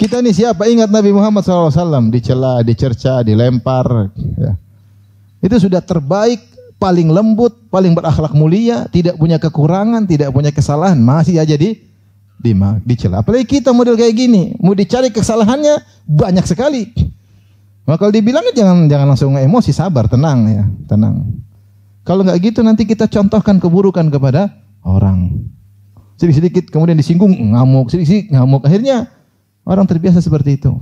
Kita ini siapa? Ingat Nabi Muhammad SAW dicela, dicerca, dilempar. Ya. Itu sudah terbaik, paling lembut, paling berakhlak mulia, tidak punya kekurangan, tidak punya kesalahan, masih aja dicela. Apalagi kita model kayak gini, mau dicari kesalahannya banyak sekali. Maka kalau dibilangnya jangan langsung emosi, sabar, tenang ya, tenang. Kalau nggak gitu nanti kita contohkan keburukan kepada orang. Sedikit-sedikit kemudian disinggung, ngamuk, sedikit-sedikit ngamuk. Akhirnya orang terbiasa seperti itu.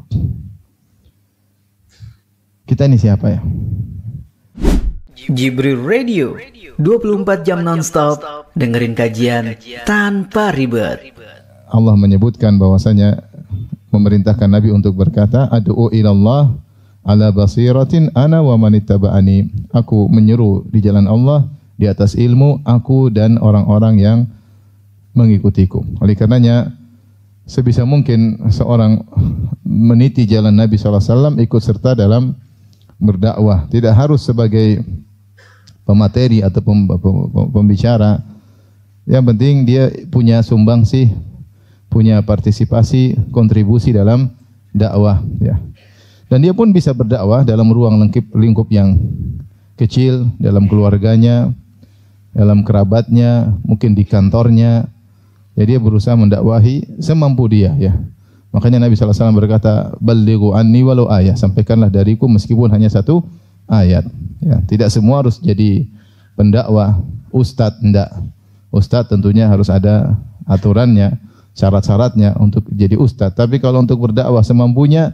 Kita ini siapa ya? Jibril Radio, 24 jam nonstop, dengerin kajian tanpa ribet. Allah menyebutkan bahwasanya memerintahkan Nabi untuk berkata, Ad'u ilallah ala basiratin ana wa manittaba'ani. Aku menyeru di jalan Allah di atas ilmu, aku dan orang-orang yang mengikutiku. Oleh karenanya sebisa mungkin seorang meniti jalan Nabi SAW, ikut serta dalam berdakwah. Tidak harus sebagai pemateri atau pembicara. Yang penting dia punya sumbangsih, punya partisipasi, kontribusi dalam dakwah. Ya. Dan dia pun bisa berdakwah dalam ruang lingkup yang kecil, dalam keluarganya, dalam kerabatnya, mungkin di kantornya. Ya, dia berusaha mendakwahi semampu dia. Ya. Makanya Nabi SAW berkata, Ballighu anni walau ayah, sampaikanlah dariku meskipun hanya satu ayat. Ya, tidak semua harus jadi pendakwah, ustadz, enggak. Ustadz tentunya harus ada aturannya, syarat-syaratnya untuk jadi ustadz. Tapi kalau untuk berdakwah semampunya,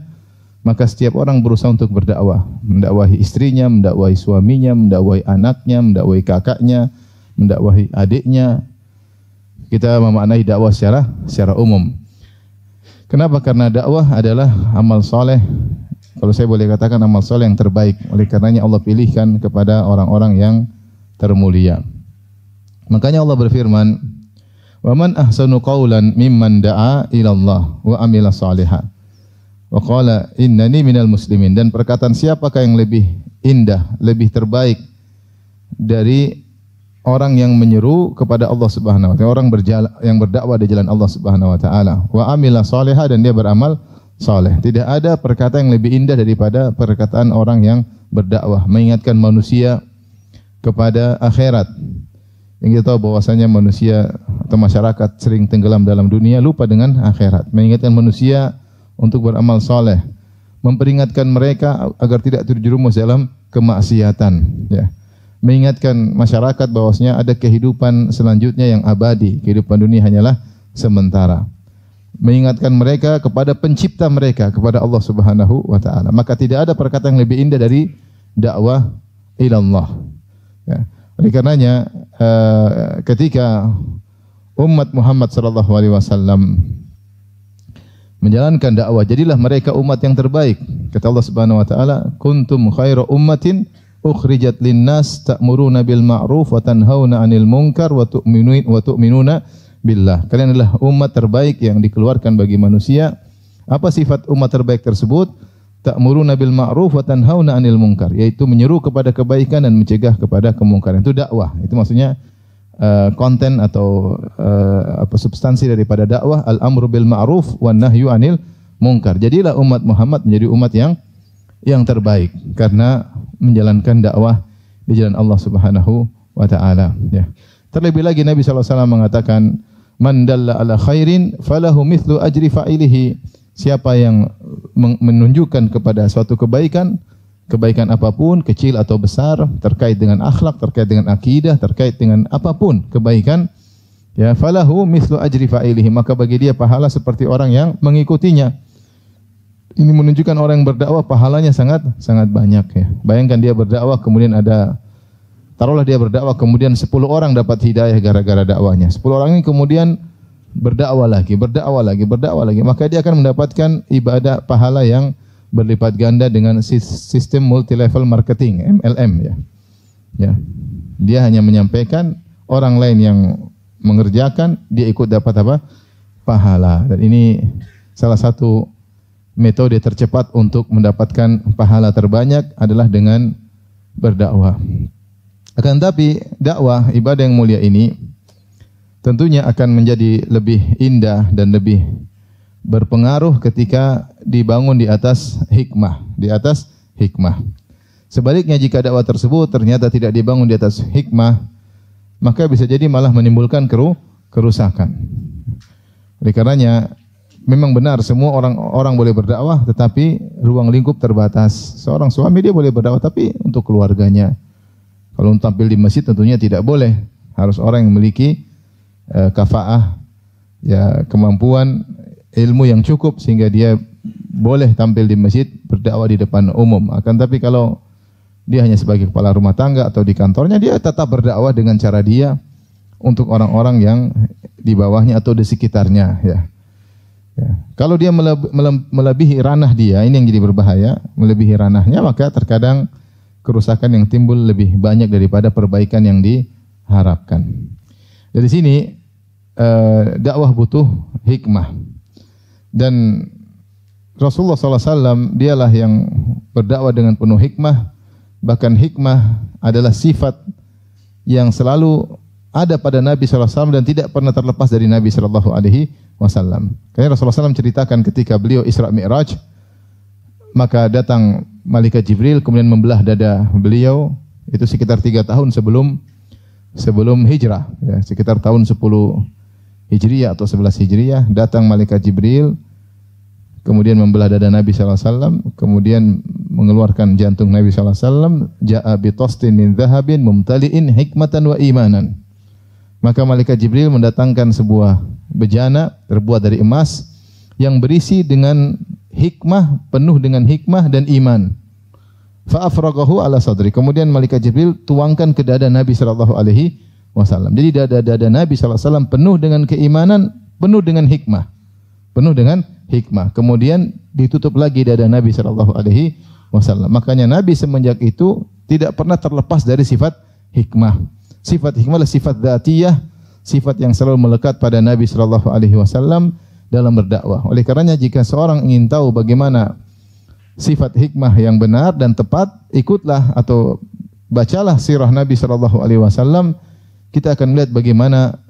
maka setiap orang berusaha untuk berdakwah, mendakwahi istrinya, mendakwahi suaminya, mendakwahi anaknya, mendakwahi kakaknya, mendakwahi adiknya. Kita memaknai dakwah secara umum. Kenapa? Karena dakwah adalah amal soleh. Kalau saya boleh katakan amal soleh yang terbaik. Oleh karenanya Allah pilihkan kepada orang-orang yang termulia. Makanya Allah berfirman, "Wa man ahsanu qawlan mimman da'a ila Allah wa amila shalihan. Wa qala innani minal muslimin." Dan perkataan siapakah yang lebih indah, lebih terbaik dari orang yang menyeru kepada Allah Subhanahu wa taala, orang yang berdakwah di jalan Allah Subhanahu wa taala, wa amila shalihan, dan dia beramal saleh. Tidak ada perkataan yang lebih indah daripada perkataan orang yang berdakwah, mengingatkan manusia kepada akhirat. Yang kita tahu bahwasanya manusia atau masyarakat sering tenggelam dalam dunia, lupa dengan akhirat. Mengingatkan manusia untuk beramal saleh, memperingatkan mereka agar tidak terjerumus dalam kemaksiatan, ya. Mengingatkan masyarakat bahwasanya ada kehidupan selanjutnya yang abadi, kehidupan dunia hanyalah sementara. Mengingatkan mereka kepada pencipta mereka, kepada Allah Subhanahu wa taala. Maka tidak ada perkataan yang lebih indah dari dakwah ilallah. Ya. Oleh karenanya ketika umat Muhammad sallallahu alaihi wasallam menjalankan dakwah, jadilah mereka umat yang terbaik. Kata Allah Subhanahu wa taala, "Kuntum khaira ummatin ukhrijat linnas ta'muruna bil ma'ruf wa tanhauna 'anil munkar wa tu'minuna billah." Kalian adalah umat terbaik yang dikeluarkan bagi manusia. Apa sifat umat terbaik tersebut? Ta'muruna bil ma'ruf wa tanhauna 'anil munkar, yaitu menyeru kepada kebaikan dan mencegah kepada kemungkaran. Itu dakwah. Itu maksudnya konten atau substansi daripada dakwah, al-amru bil ma'ruf wan nahyu 'anil munkar. Jadilah umat Muhammad menjadi umat yang terbaik karena menjalankan dakwah di jalan Allah Subhanahu wa taala, ya. Terlebih lagi Nabi sallallahu alaihi wasallam mengatakan, "Man dalla ala khairin falahu mithlu ajri fa'ilihi." Siapa yang menunjukkan kepada suatu kebaikan, kebaikan apapun, kecil atau besar, terkait dengan akhlak, terkait dengan akidah, terkait dengan apapun kebaikan, ya, falahu mithlu ajri fa'ilihi, maka bagi dia pahala seperti orang yang mengikutinya. Ini menunjukkan orang yang berdakwah pahalanya sangat banyak, ya. Bayangkan dia berdakwah kemudian taruhlah dia berdakwah kemudian 10 orang dapat hidayah gara-gara dakwahnya. 10 orang ini kemudian berdakwah lagi, maka dia akan mendapatkan ibadah pahala yang berlipat ganda dengan sistem multi level marketing, MLM, ya. Ya. Dia hanya menyampaikan, orang lain yang mengerjakan, dia ikut dapat apa? Pahala. Dan ini salah satu metode tercepat untuk mendapatkan pahala terbanyak adalah dengan berdakwah. Akan tetapi dakwah, ibadah yang mulia ini tentunya akan menjadi lebih indah dan lebih berpengaruh ketika dibangun di atas hikmah. Sebaliknya jika dakwah tersebut ternyata tidak dibangun di atas hikmah, maka bisa jadi malah menimbulkan kerusakan. Oleh karenanya memang benar semua orang boleh berdakwah, tetapi ruang lingkup terbatas. Seorang suami dia boleh berdakwah tapi untuk keluarganya. Kalau tampil di masjid tentunya tidak boleh. Harus orang yang memiliki kafaah, ya, kemampuan, ilmu yang cukup sehingga dia boleh tampil di masjid berdakwah di depan umum. Akan tapi kalau dia hanya sebagai kepala rumah tangga atau di kantornya, dia tetap berdakwah dengan cara dia untuk orang-orang yang di bawahnya atau di sekitarnya, ya. Kalau dia melebihi ranah dia, ini yang jadi berbahaya, melebihi ranahnya, maka terkadang kerusakan yang timbul lebih banyak daripada perbaikan yang diharapkan. Dari sini dakwah butuh hikmah, dan Rasulullah SAW dialah yang berdakwah dengan penuh hikmah. Bahkan hikmah adalah sifat yang selalu ada pada Nabi SAW dan tidak pernah terlepas dari Nabi SAW. Karena Rasulullah SAW ceritakan ketika beliau Isra Mi'raj, maka datang malaikat Jibril kemudian membelah dada beliau, itu sekitar 3 tahun sebelum hijrah, ya, sekitar tahun 10 Hijriyah atau 11 Hijriyah, datang malaikat Jibril kemudian membelah dada Nabi SAW, kemudian mengeluarkan jantung Nabi SAW, ja'a bi tastin min dhahabin mumtali'in hikmatan wa imanan. Maka malaikat Jibril mendatangkan sebuah bejana terbuat dari emas yang berisi dengan hikmah, penuh dengan hikmah dan iman. Fa afraghahu ala sadri. Kemudian malaikat Jibril tuangkan ke dada Nabi SAW. Jadi dada Nabi SAW penuh dengan keimanan, penuh dengan hikmah. Kemudian ditutup lagi dada Nabi SAW. Makanya Nabi semenjak itu tidak pernah terlepas dari sifat hikmah. Sifat hikmah adalah sifat dzatiyah, sifat yang selalu melekat pada Nabi SAW dalam berdakwah. Oleh karenanya jika seorang ingin tahu bagaimana sifat hikmah yang benar dan tepat, ikutlah atau bacalah sirah Nabi SAW. Kita akan melihat bagaimana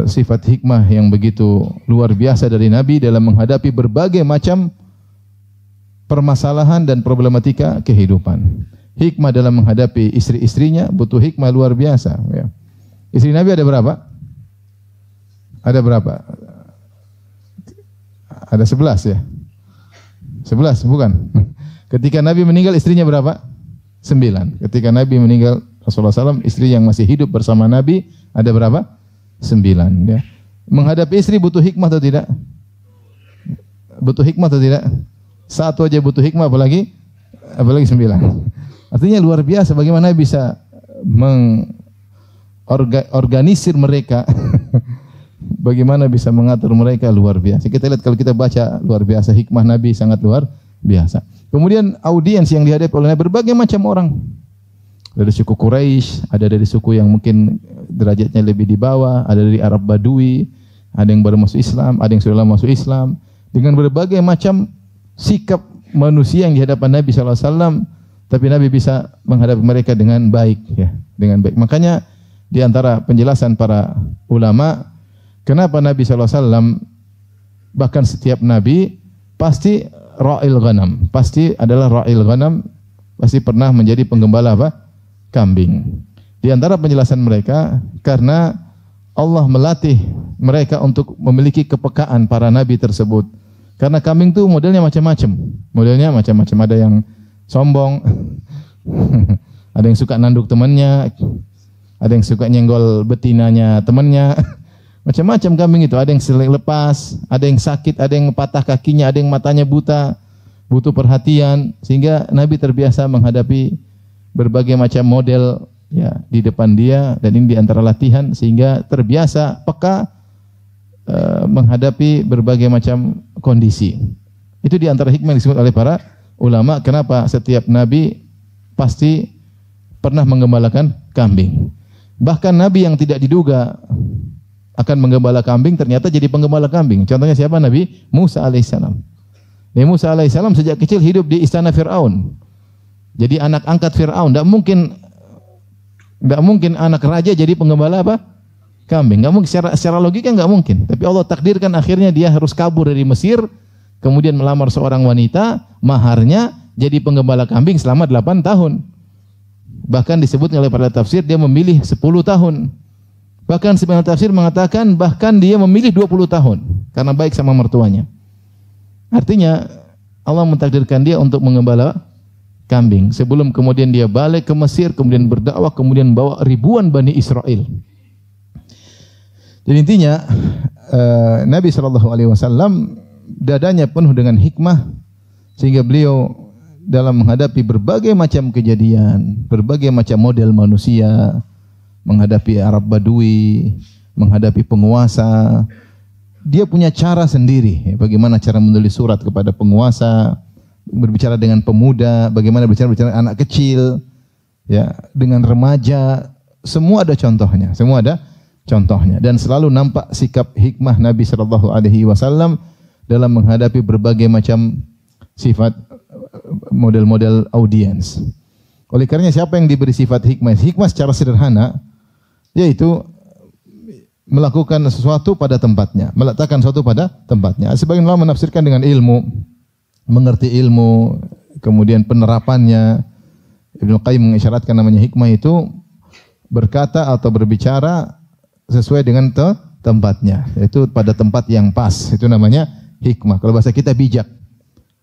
sifat hikmah yang begitu luar biasa dari Nabi dalam menghadapi berbagai macam permasalahan dan problematika kehidupan. Hikmah dalam menghadapi istri-istrinya butuh hikmah luar biasa, ya. Istri Nabi ada berapa? Ada 11, ya. 11 bukan? Ketika Nabi meninggal istrinya berapa? 9. Ketika Nabi meninggal Rasulullah SAW, istri yang masih hidup bersama Nabi ada berapa? 9, ya. Menghadapi istri butuh hikmah atau tidak? Butuh hikmah atau tidak? Satu aja butuh hikmah, apalagi 9. Artinya luar biasa bagaimana bisa mengorganisir mereka. Bagaimana bisa mengatur mereka, luar biasa. Kita lihat kalau kita baca, luar biasa hikmah Nabi, sangat luar biasa. Kemudian audiens yang dihadapi oleh berbagai macam orang. Dari suku Quraisy, ada dari suku yang mungkin derajatnya lebih di bawah, ada dari Arab Badui, ada yang baru masuk Islam, ada yang sudah lama masuk Islam, dengan berbagai macam sikap manusia yang di hadapan Nabi SAW, tapi Nabi bisa menghadapi mereka dengan baik, ya, dengan baik. Makanya di antara penjelasan para ulama, kenapa Nabi SAW bahkan setiap Nabi pasti ra'il ghanam, pasti adalah ra'il ghanam, pasti pernah menjadi penggembala apa? Kambing. Di antara penjelasan mereka, karena Allah melatih mereka untuk memiliki kepekaan para nabi tersebut. Karena kambing itu modelnya macam-macam. Ada yang sombong, ada yang suka nanduk temannya, ada yang suka nyenggol betinanya temannya. Macam-macam kambing itu. Ada yang lepas, ada yang sakit, ada yang patah kakinya, ada yang matanya buta, butuh perhatian. Sehingga Nabi terbiasa menghadapi berbagai macam model, ya, di depan dia, dan ini di antara latihan sehingga terbiasa peka menghadapi berbagai macam kondisi. Itu di antara hikmah yang disebut oleh para ulama kenapa setiap nabi pasti pernah menggembalakan kambing. Bahkan nabi yang tidak diduga akan menggembala kambing ternyata jadi penggembala kambing. Contohnya siapa? Nabi Musa alaihissalam. Nabi Musa alaihissalam sejak kecil hidup di istana Fir'aun. Jadi anak angkat Fir'aun. Tidak mungkin anak raja jadi penggembala apa? kambing. Nggak mungkin, secara logika nggak mungkin. Tapi Allah takdirkan akhirnya dia harus kabur dari Mesir, kemudian melamar seorang wanita, maharnya jadi penggembala kambing selama 8 tahun. Bahkan disebut oleh para tafsir dia memilih 10 tahun. Bahkan sebagian tafsir mengatakan bahkan dia memilih 20 tahun karena baik sama mertuanya. Artinya Allah mentakdirkan dia untuk menggembala kambing sebelum kemudian dia balik ke Mesir, kemudian berdakwah, kemudian bawa ribuan Bani Israel. Jadi intinya Nabi SAW dadanya penuh dengan hikmah sehingga beliau dalam menghadapi berbagai macam kejadian, berbagai macam model manusia, menghadapi Arab Badui, menghadapi penguasa, dia punya cara sendiri. Bagaimana cara menulis surat kepada penguasa, berbicara dengan pemuda, bagaimana berbicara dengan anak kecil, ya, dengan remaja, semua ada contohnya, semua ada contohnya. Dan selalu nampak sikap hikmah Nabi SAW dalam menghadapi berbagai macam sifat model-model audiens. Oleh karenanya siapa yang diberi sifat hikmah? Hikmah secara sederhana yaitu melakukan sesuatu pada tempatnya, meletakkan sesuatu pada tempatnya. Sebagian ulama menafsirkan dengan ilmu, mengerti ilmu, kemudian penerapannya. Ibnu Qayyim mengisyaratkan namanya hikmah itu berkata atau berbicara sesuai dengan tempatnya, yaitu pada tempat yang pas. Itu namanya hikmah. Kalau bahasa kita bijak,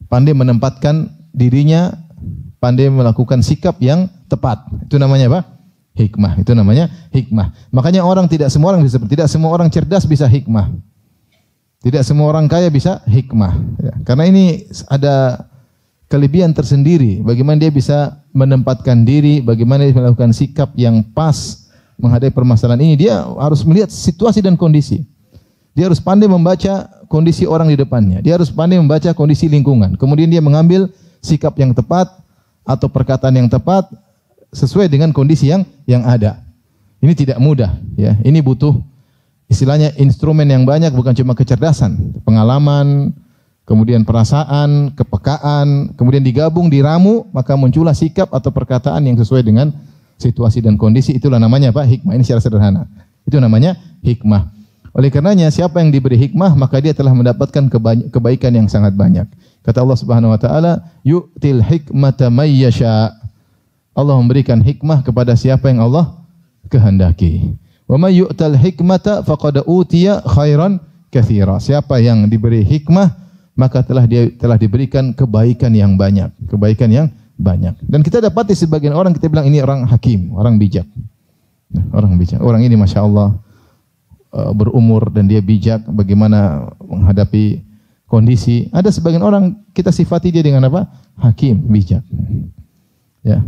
pandai menempatkan dirinya, pandai melakukan sikap yang tepat. Itu namanya apa? Hikmah. Itu namanya hikmah. Makanya tidak semua orang cerdas bisa hikmah. Tidak semua orang kaya bisa hikmah. Ya, karena ini ada kelebihan tersendiri. Bagaimana dia bisa menempatkan diri, bagaimana dia melakukan sikap yang pas menghadapi permasalahan ini. Dia harus melihat situasi dan kondisi. Dia harus pandai membaca kondisi orang di depannya. Dia harus pandai membaca kondisi lingkungan. Kemudian dia mengambil sikap yang tepat atau perkataan yang tepat sesuai dengan kondisi yang ada. Ini tidak mudah, ya. Ini butuh istilahnya instrumen yang banyak, bukan cuma kecerdasan, pengalaman, kemudian perasaan, kepekaan, kemudian digabung, diramu, maka muncullah sikap atau perkataan yang sesuai dengan situasi dan kondisi. Itulah namanya apa? Hikmah. Ini secara sederhana. Itu namanya hikmah. Oleh karenanya siapa yang diberi hikmah maka dia telah mendapatkan kebaikan yang sangat banyak. Kata Allah Subhanahu wa taala, "Yu'til hikmata may yasha." Allah memberikan hikmah kepada siapa yang Allah kehendaki. Wa may yu'tal hikmata faqad utiya khairan katsira. Siapa yang diberi hikmah maka telah diberikan kebaikan yang banyak, kebaikan yang banyak. Dan kita dapati sebagian orang kita bilang ini orang hakim, orang bijak. Orang bijak. Orang ini Masya Allah berumur dan dia bijak bagaimana menghadapi kondisi. Ada sebagian orang kita sifati dia dengan apa? Hakim, bijak. Ya.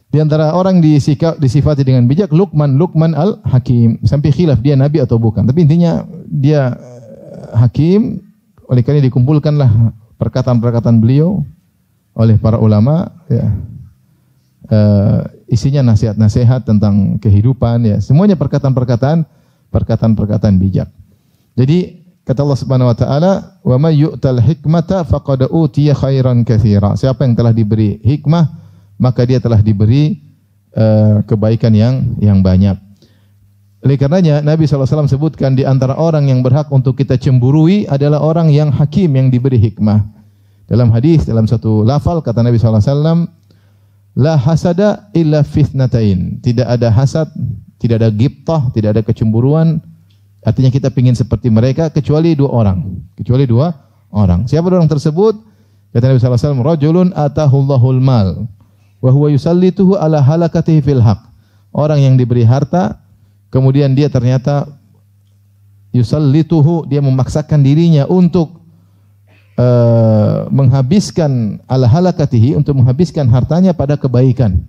Di antara orang disifati dengan bijak Luqman al-Hakim. Sampai khilaf dia nabi atau bukan. Tapi intinya dia hakim. Oleh karena dikumpulkanlah perkataan-perkataan beliau oleh para ulama, ya. Isinya nasihat-nasihat tentang kehidupan, ya. Semuanya perkataan-perkataan bijak. Jadi kata Allah Subhanahu wa taala, "Wa may yu'tal hikmata faqad utiya khairan katsira." Siapa yang telah diberi hikmah, maka dia telah diberi kebaikan yang banyak. Oleh karenanya Nabi SAW sebutkan di antara orang yang berhak untuk kita cemburui adalah orang yang hakim, yang diberi hikmah. Dalam hadis, dalam satu lafal kata Nabi SAW, "La hasada illa fitnatain." Tidak ada hasad, tidak ada ghibtah, tidak ada kecemburuan. Artinya kita ingin seperti mereka kecuali dua orang. Siapa orang tersebut? Kata Nabi SAW, "Rajulun atahullahul mal wa huwa yusallituhu ala halakatihi fil haq." Orang yang diberi harta, kemudian dia ternyata yusallituhu, dia memaksakan dirinya untuk menghabiskan ala halakatihi, untuk menghabiskan hartanya pada kebaikan.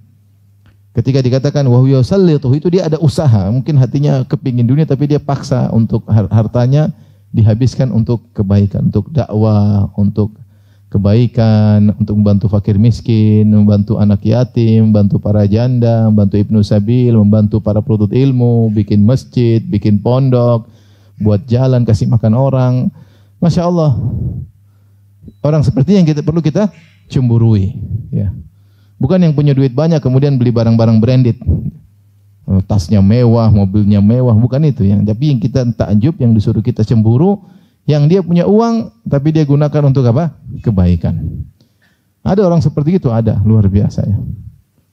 Ketika dikatakan wa huwa yusallituhu, itu dia ada usaha, mungkin hatinya kepingin dunia tapi dia paksa untuk hartanya dihabiskan untuk kebaikan, untuk dakwah, untuk kebaikan, untuk membantu fakir miskin, membantu anak yatim, membantu para janda, membantu ibnu sabil, membantu para penuntut ilmu, bikin masjid, bikin pondok, buat jalan, kasih makan orang. Masya Allah. Orang seperti yang perlu kita cemburui, ya. Bukan yang punya duit banyak kemudian beli barang-barang branded. tasnya mewah, mobilnya mewah, bukan itu yang. Tapi yang kita takjub, yang disuruh kita cemburu, yang dia punya uang tapi dia gunakan untuk apa? Kebaikan. Ada orang seperti itu, ada, luar biasa ya.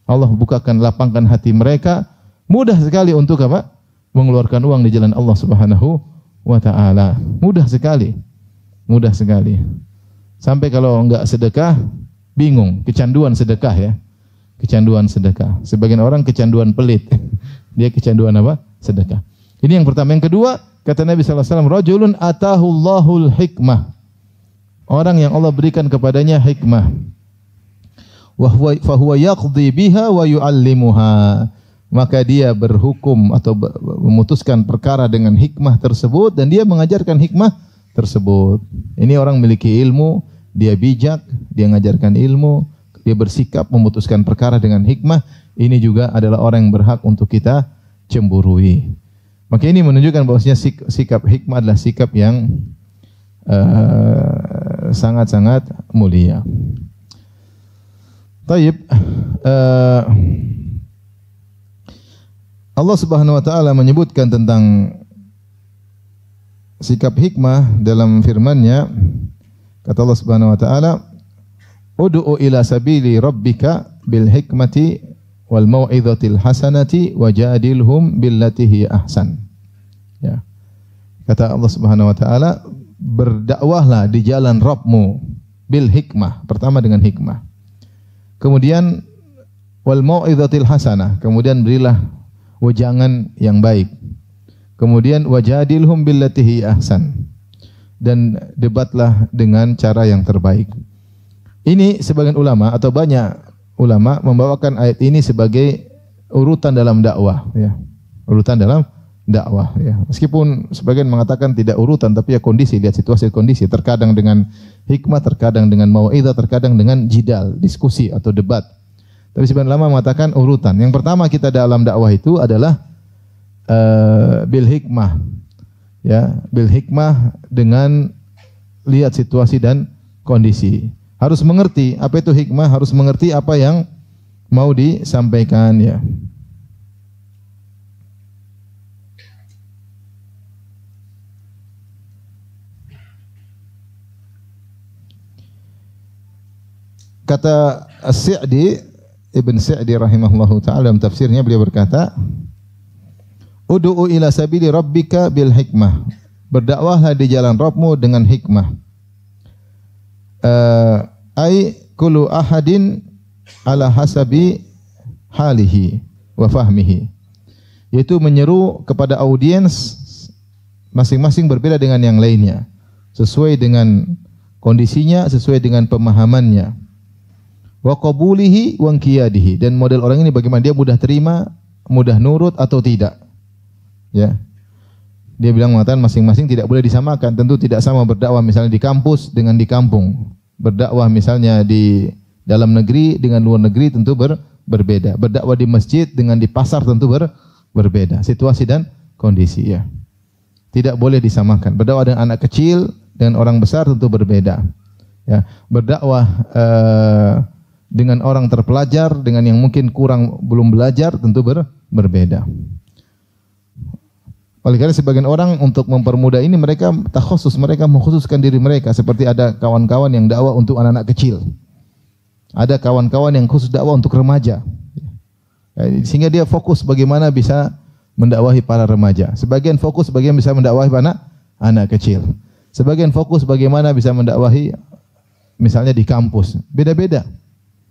Allah bukakan, lapangkan hati mereka, mudah sekali untuk apa? Mengeluarkan uang di jalan Allah Subhanahu wa taala. Mudah sekali. Mudah sekali. Sampai kalau enggak sedekah, bingung, kecanduan sedekah ya. Kecanduan sedekah. Sebagian orang kecanduan pelit. Dia kecanduan apa? Sedekah. Ini yang pertama. Yang kedua, kata Nabi sallallahu alaihi wasallam, rajulun atahullahul hikmah. Orang yang Allah berikan kepadanya hikmah. Wa huwa yaqdi biha wa yuallimuha. Maka dia berhukum atau memutuskan perkara dengan hikmah tersebut dan dia mengajarkan hikmah tersebut. Ini orang memiliki ilmu, dia bijak, dia mengajarkan ilmu, dia bersikap memutuskan perkara dengan hikmah. Ini juga adalah orang yang berhak untuk kita cemburui. Maka ini menunjukkan bahwasanya sikap hikmah adalah sikap yang sangat-sangat mulia. Taib, Allah Subhanahu wa taala menyebutkan tentang sikap hikmah dalam firman-Nya. Kata Allah Subhanahu wa taala, ud'u ila sabili rabbika bil hikmati wal mau'izatil hasanati wajadilhum billati hiya ahsan. Ya. Kata Allah Subhanahu wa taala, berdakwahlah di jalan Rabbmu bil hikmah, pertama dengan hikmah. Kemudian wal mau'izatil hasanah, kemudian berilah wejangan yang baik. Kemudian wajadilhum billati hiya ahsan, dan debatlah dengan cara yang terbaik. Ini sebagian ulama atau banyak ulama membawakan ayat ini sebagai urutan dalam dakwah ya. Urutan dalam dakwah ya. Meskipun sebagian mengatakan tidak urutan, tapi ya kondisi, lihat situasi kondisi, terkadang dengan hikmah, terkadang dengan mau'izah, terkadang dengan jidal, diskusi atau debat. Tapi sebagian ulama mengatakan urutan. Yang pertama kita dalam dakwah itu adalah bil hikmah. Ya, bil hikmah dengan lihat situasi dan kondisi. Harus mengerti apa itu hikmah, harus mengerti apa yang mau disampaikan ya. Kata As-Sa'di, Ibn Sa'di rahimahullahu ta'ala dalam tafsirnya, beliau berkata, ud'u ila sabili rabbika bil hikmah. Berdakwahlah di jalan Rabbmu dengan hikmah. Ai kullu ahadin ala hasabi halihi wa fahmihi. Yaitu menyeru kepada audiens masing-masing berbeda dengan yang lainnya, sesuai dengan kondisinya, sesuai dengan pemahamannya. Wa qabulihi wa inqiyadihi, dan model orang ini bagaimana dia mudah terima, mudah nurut atau tidak. Ya. Dia bilang mengatakan masing-masing tidak boleh disamakan. Tentu tidak sama berdakwah misalnya di kampus dengan di kampung. Berdakwah misalnya di dalam negeri dengan luar negeri tentu berbeda. Berdakwah di masjid dengan di pasar tentu berbeda. Situasi dan kondisi ya. Tidak boleh disamakan. Berdakwah dengan anak kecil dengan orang besar tentu berbeda. Ya. Berdakwah dengan orang terpelajar dengan yang mungkin belum belajar tentu berbeda. Oleh karena sebagian orang untuk mempermudah ini mereka takhusus, mereka mengkhususkan diri mereka, seperti ada kawan-kawan yang dakwah untuk anak-anak kecil. Ada kawan-kawan yang khusus dakwah untuk remaja. Sehingga dia fokus bagaimana bisa mendakwahi para remaja. Sebagian fokus bagaimana bisa mendakwahi anak kecil. Sebagian fokus bagaimana bisa mendakwahi misalnya di kampus. Beda-beda.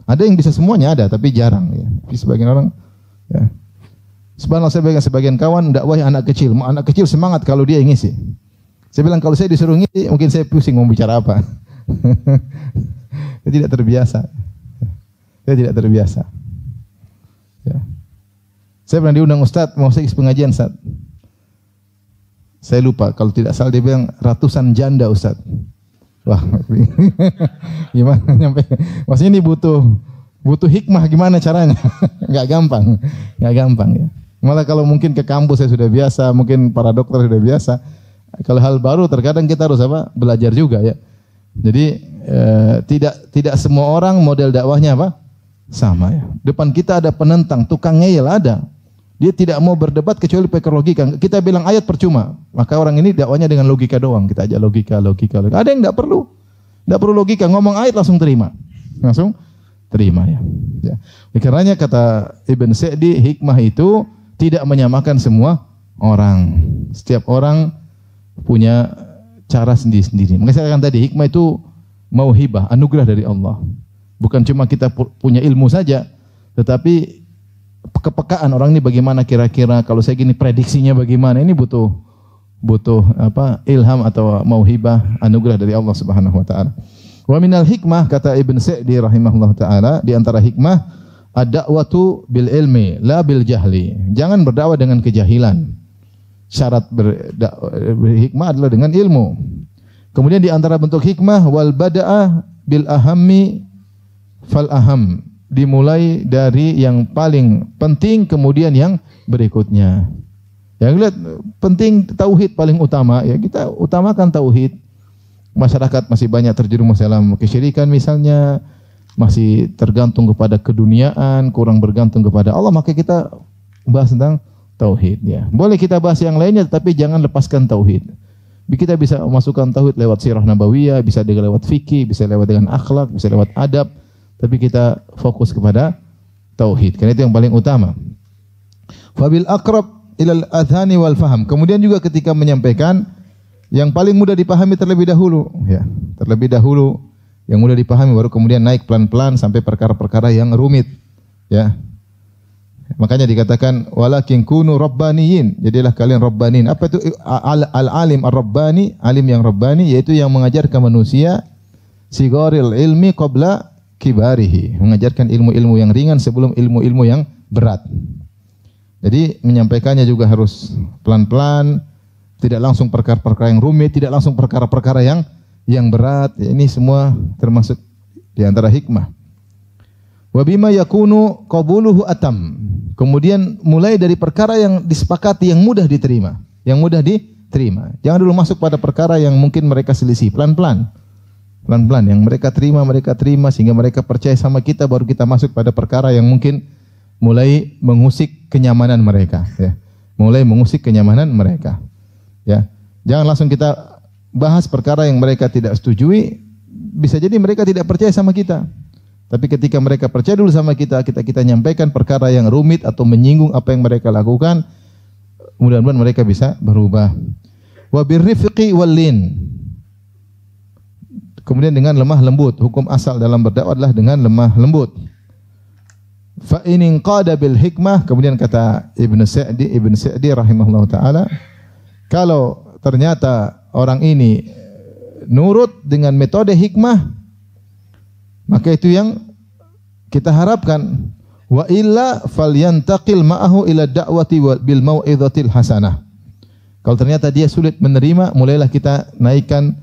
Ada yang bisa semuanya ada, tapi jarang ya. Tapi sebagian orang ya. Subhanallah, saya sebagian kawan dakwahi anak kecil. Anak kecil semangat kalau dia ngisi. Saya bilang kalau saya disuruh ngisi, mungkin saya pusing mau bicara apa. Saya tidak terbiasa. Saya tidak terbiasa. Ya. Saya pernah diundang Ustaz, mau saya isi pengajian Ustaz. Saya lupa, kalau tidak salah dia bilang ratusan janda Ustaz. Wah, gimana nyampe? Maksudnya ini butuh hikmah, gimana caranya? Enggak gampang ya. Malah kalau mungkin ke kampus saya sudah biasa, mungkin para dokter sudah biasa. Kalau hal baru terkadang kita harus belajar juga ya. Jadi tidak semua orang model dakwahnya sama ya. Depan kita ada penentang, tukang ngeyel ada. Dia tidak mau berdebat kecuali pakai logika. Kita bilang ayat percuma. Maka orang ini dakwanya dengan logika doang. Kita ajak logika. Ada yang enggak perlu. Enggak perlu logika, ngomong ayat langsung terima. Langsung terima ya. Karenanya kata Ibn Sa'di, hikmah itu tidak menyamakan semua orang. Setiap orang punya cara sendiri-sendiri. Makanya saya katakan tadi, hikmah itu mauhibah, anugerah dari Allah. Bukan cuma kita punya ilmu saja, tetapi kepekaan orang ini bagaimana kira-kira, kalau saya gini prediksinya bagaimana, ini butuh ilham atau mauhibah, anugerah dari Allah Subhanahu wa taala. Wa minal hikmah, kata Ibn Sa'di rahimahullah taala, di antara hikmah ad-da'watu bil ilmi la bil jahli. Jangan berdakwah dengan kejahilan. Syarat hikmah adalah dengan ilmu. Kemudian di antara bentuk hikmah wal bada'a bil ahammi fal aham. Dimulai dari yang paling penting kemudian yang berikutnya. Yang lihat penting tauhid paling utama, ya kita utamakan tauhid. Masyarakat masih banyak terjerumus dalam kesyirikan misalnya, masih tergantung kepada keduniaan, kurang bergantung kepada Allah, maka kita bahas tentang tauhid ya. Boleh kita bahas yang lainnya tapi jangan lepaskan tauhid. Kita bisa masukkan tauhid lewat sirah nabawiyah, bisa lewat fikih, bisa lewat dengan akhlak, bisa lewat adab, tapi kita fokus kepada tauhid. Karena itu yang paling utama. Fabil aqrab ilal adhani wal faham. Kemudian juga ketika menyampaikan yang paling mudah dipahami terlebih dahulu, ya. Terlebih dahulu yang mudah dipahami, baru kemudian naik pelan-pelan sampai perkara-perkara yang rumit, ya. Makanya dikatakan walakin kunu rabbaniyin, jadilah kalian rabbaniin. Apa itu al-alim ar-rabbani? Alim yang rabbani yaitu yang mengajarkan manusia sigharil ilmi qabla kibarihi, mengajarkan ilmu-ilmu yang ringan sebelum ilmu-ilmu yang berat. Jadi menyampaikannya juga harus pelan-pelan, tidak langsung perkara-perkara yang rumit, tidak langsung perkara-perkara yang berat. Ini semua termasuk di antara hikmah. Wa bima yakunu qabuluhu atam. Kemudian mulai dari perkara yang disepakati, yang mudah diterima, Jangan dulu masuk pada perkara yang mungkin mereka selisih, pelan-pelan. Pelan-pelan yang mereka terima sehingga mereka percaya sama kita, baru kita masuk pada perkara yang mungkin mulai mengusik kenyamanan mereka, ya. Mulai mengusik kenyamanan mereka. Ya. Jangan langsung kita bahas perkara yang mereka tidak setujui, bisa jadi mereka tidak percaya sama kita. Tapi ketika mereka percaya dulu sama kita nyampaikan perkara yang rumit atau menyinggung apa yang mereka lakukan, mudah-mudahan mereka bisa berubah. Wa birrifqi wal lin. Kemudian dengan lemah lembut. Hukum asal dalam berdakwah adalah dengan lemah lembut. Fa in qada bil hikmah, kemudian kata Ibn Sa'di rahimahullah taala, kalau ternyata orang ini nurut dengan metode hikmah, maka itu yang kita harapkan. Wa illa falyantaqil ma'ahu ila da'wati bil mau'izatil hasanah. Kalau ternyata dia sulit menerima, mulailah kita naikkan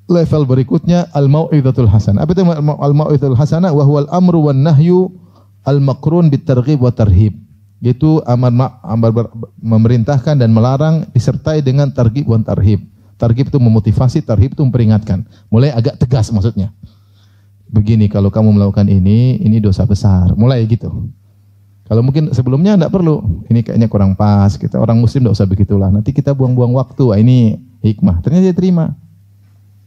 level berikutnya, al mau'izatul hasanah. Apa itu al mau'izatul hasanah? Wa huwal amru wan nahyu al maqrun bit targhib wa tarhib. Yaitu amar memerintahkan dan melarang disertai dengan targhib wa tarhib. Targhib itu memotivasi, tarhib itu memperingatkan. Mulai agak tegas maksudnya. Begini, kalau kamu melakukan ini dosa besar. Mulai gitu. Kalau mungkin sebelumnya enggak perlu. Ini kayaknya kurang pas. Kita orang muslim enggak usah begitulah. Nanti kita buang-buang waktu. Ini hikmah. Ternyata dia terima.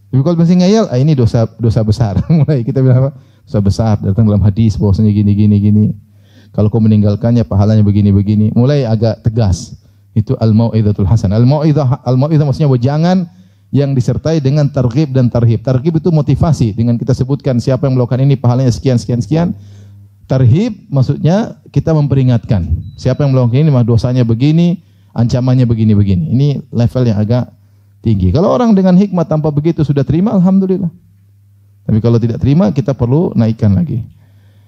Tapi kalau masih ngeyel, ini dosa besar. Mulai kita bilang apa? Dosa besar. Datang dalam hadis bahwasanya gini. Kalau kau meninggalkannya pahalanya begini. Mulai agak tegas. Itu al-mau'izatul hasanah. Al-mau'izah maksudnya jangan yang disertai dengan targhib dan tarhib. Targhib itu motivasi, dengan kita sebutkan siapa yang melakukan ini pahalanya sekian. Tarhib maksudnya kita memperingatkan. Siapa yang melakukan ini mah dosanya begini, ancamannya begini. Ini level yang agak tinggi. Kalau orang dengan hikmah tanpa begitu sudah terima, alhamdulillah. Tapi kalau tidak terima, kita perlu naikkan lagi.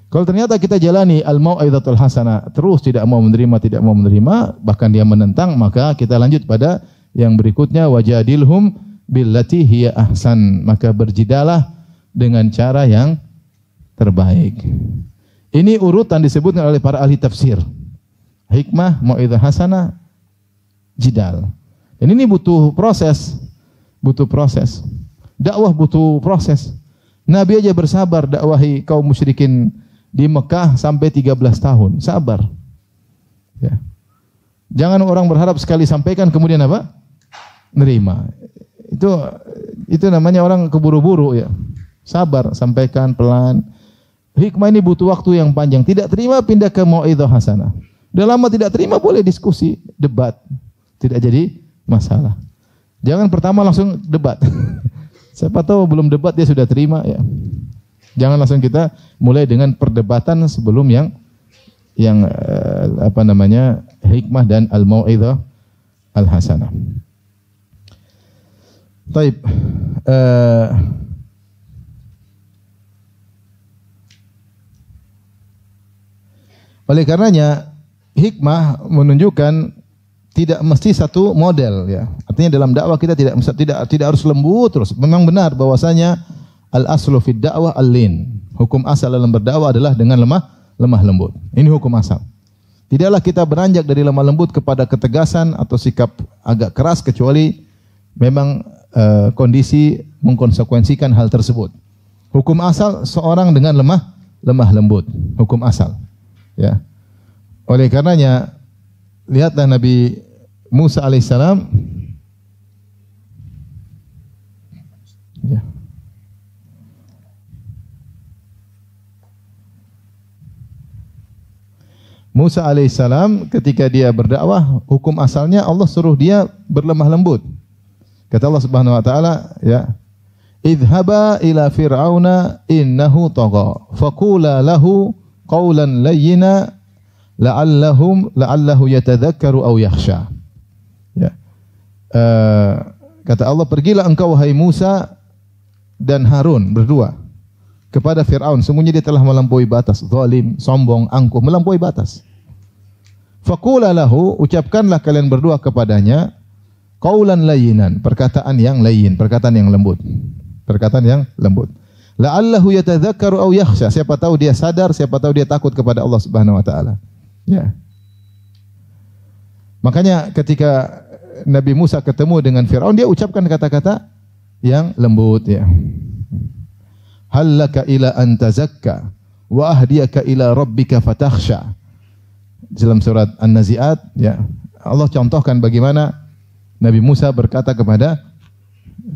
Kalau ternyata kita jalani al-mau'izatul hasanah terus tidak mau menerima, bahkan dia menentang, maka kita lanjut pada yang berikutnya, wajadilhum billati hiya ahsan, maka berjidalah dengan cara yang terbaik. Ini urutan disebutkan oleh para ahli tafsir. Hikmah, mau'izah hasanah, jidal. Dan ini butuh proses. Dakwah butuh proses. Nabi aja bersabar dakwahi kaum musyrikin di Mekah sampai 13 tahun. Sabar. Ya. Jangan orang berharap sekali sampaikan kemudian apa? Nerima. Itu namanya orang keburu-buru ya. Sabar, sampaikan pelan. Hikmah ini butuh waktu yang panjang. Tidak terima, pindah ke mau'izah hasanah. Udah lama tidak terima, boleh diskusi, debat. Tidak jadi masalah. Jangan pertama langsung debat. Siapa tahu belum debat dia sudah terima ya. Jangan langsung kita mulai dengan perdebatan sebelum yang hikmah dan al-mau'izah al-hasanah. Baik. Oleh karenanya hikmah menunjukkan tidak mesti satu model ya. Artinya dalam dakwah kita tidak harus lembut terus. Memang benar bahwasanya al-aslu fid dakwah al-lin. Hukum asal dalam berdakwah adalah dengan lemah lembut. Ini hukum asal. Tidaklah kita beranjak dari lemah lembut kepada ketegasan atau sikap agak keras kecuali memang kondisi mengkonsekuensikan hal tersebut. Hukum asal seorang dengan lemah lembut. Hukum asal. Ya. Oleh karenanya lihatlah Nabi Musa alaihissalam ya. Musa alaihissalam ketika dia berdakwah, hukum asalnya Allah suruh dia berlemah lembut. Kata Allah Subhanahu wa taala, ya, "Idhhaba ila fir'auna innahu tagha, faqula lahu qawlan layyina la'allahu yatadhakkaru aw yakhsha." Ya. Kata Allah, "Pergilah engkau wahai Musa dan Harun berdua kepada Fir'aun, sungguhnya dia telah melampaui batas, zalim, sombong, angkuh, melampaui batas. Faqula lahu, ucapkanlah kalian berdua kepadanya qaulan layyinan, perkataan yang layyin, perkataan yang lembut. Perkataan yang lembut. La'allahu yatadzakkaru aw yakhsha, siapa tahu dia sadar, siapa tahu dia takut kepada Allah Subhanahu wa taala." Ya. Makanya ketika Nabi Musa ketemu dengan Firaun, dia ucapkan kata-kata yang lembut ya. Hallaka ila an tazakka wa ahdiyaka ila rabbika fatakhsha. Dalam surat An-Nazi'at ya, Allah contohkan bagaimana Nabi Musa berkata kepada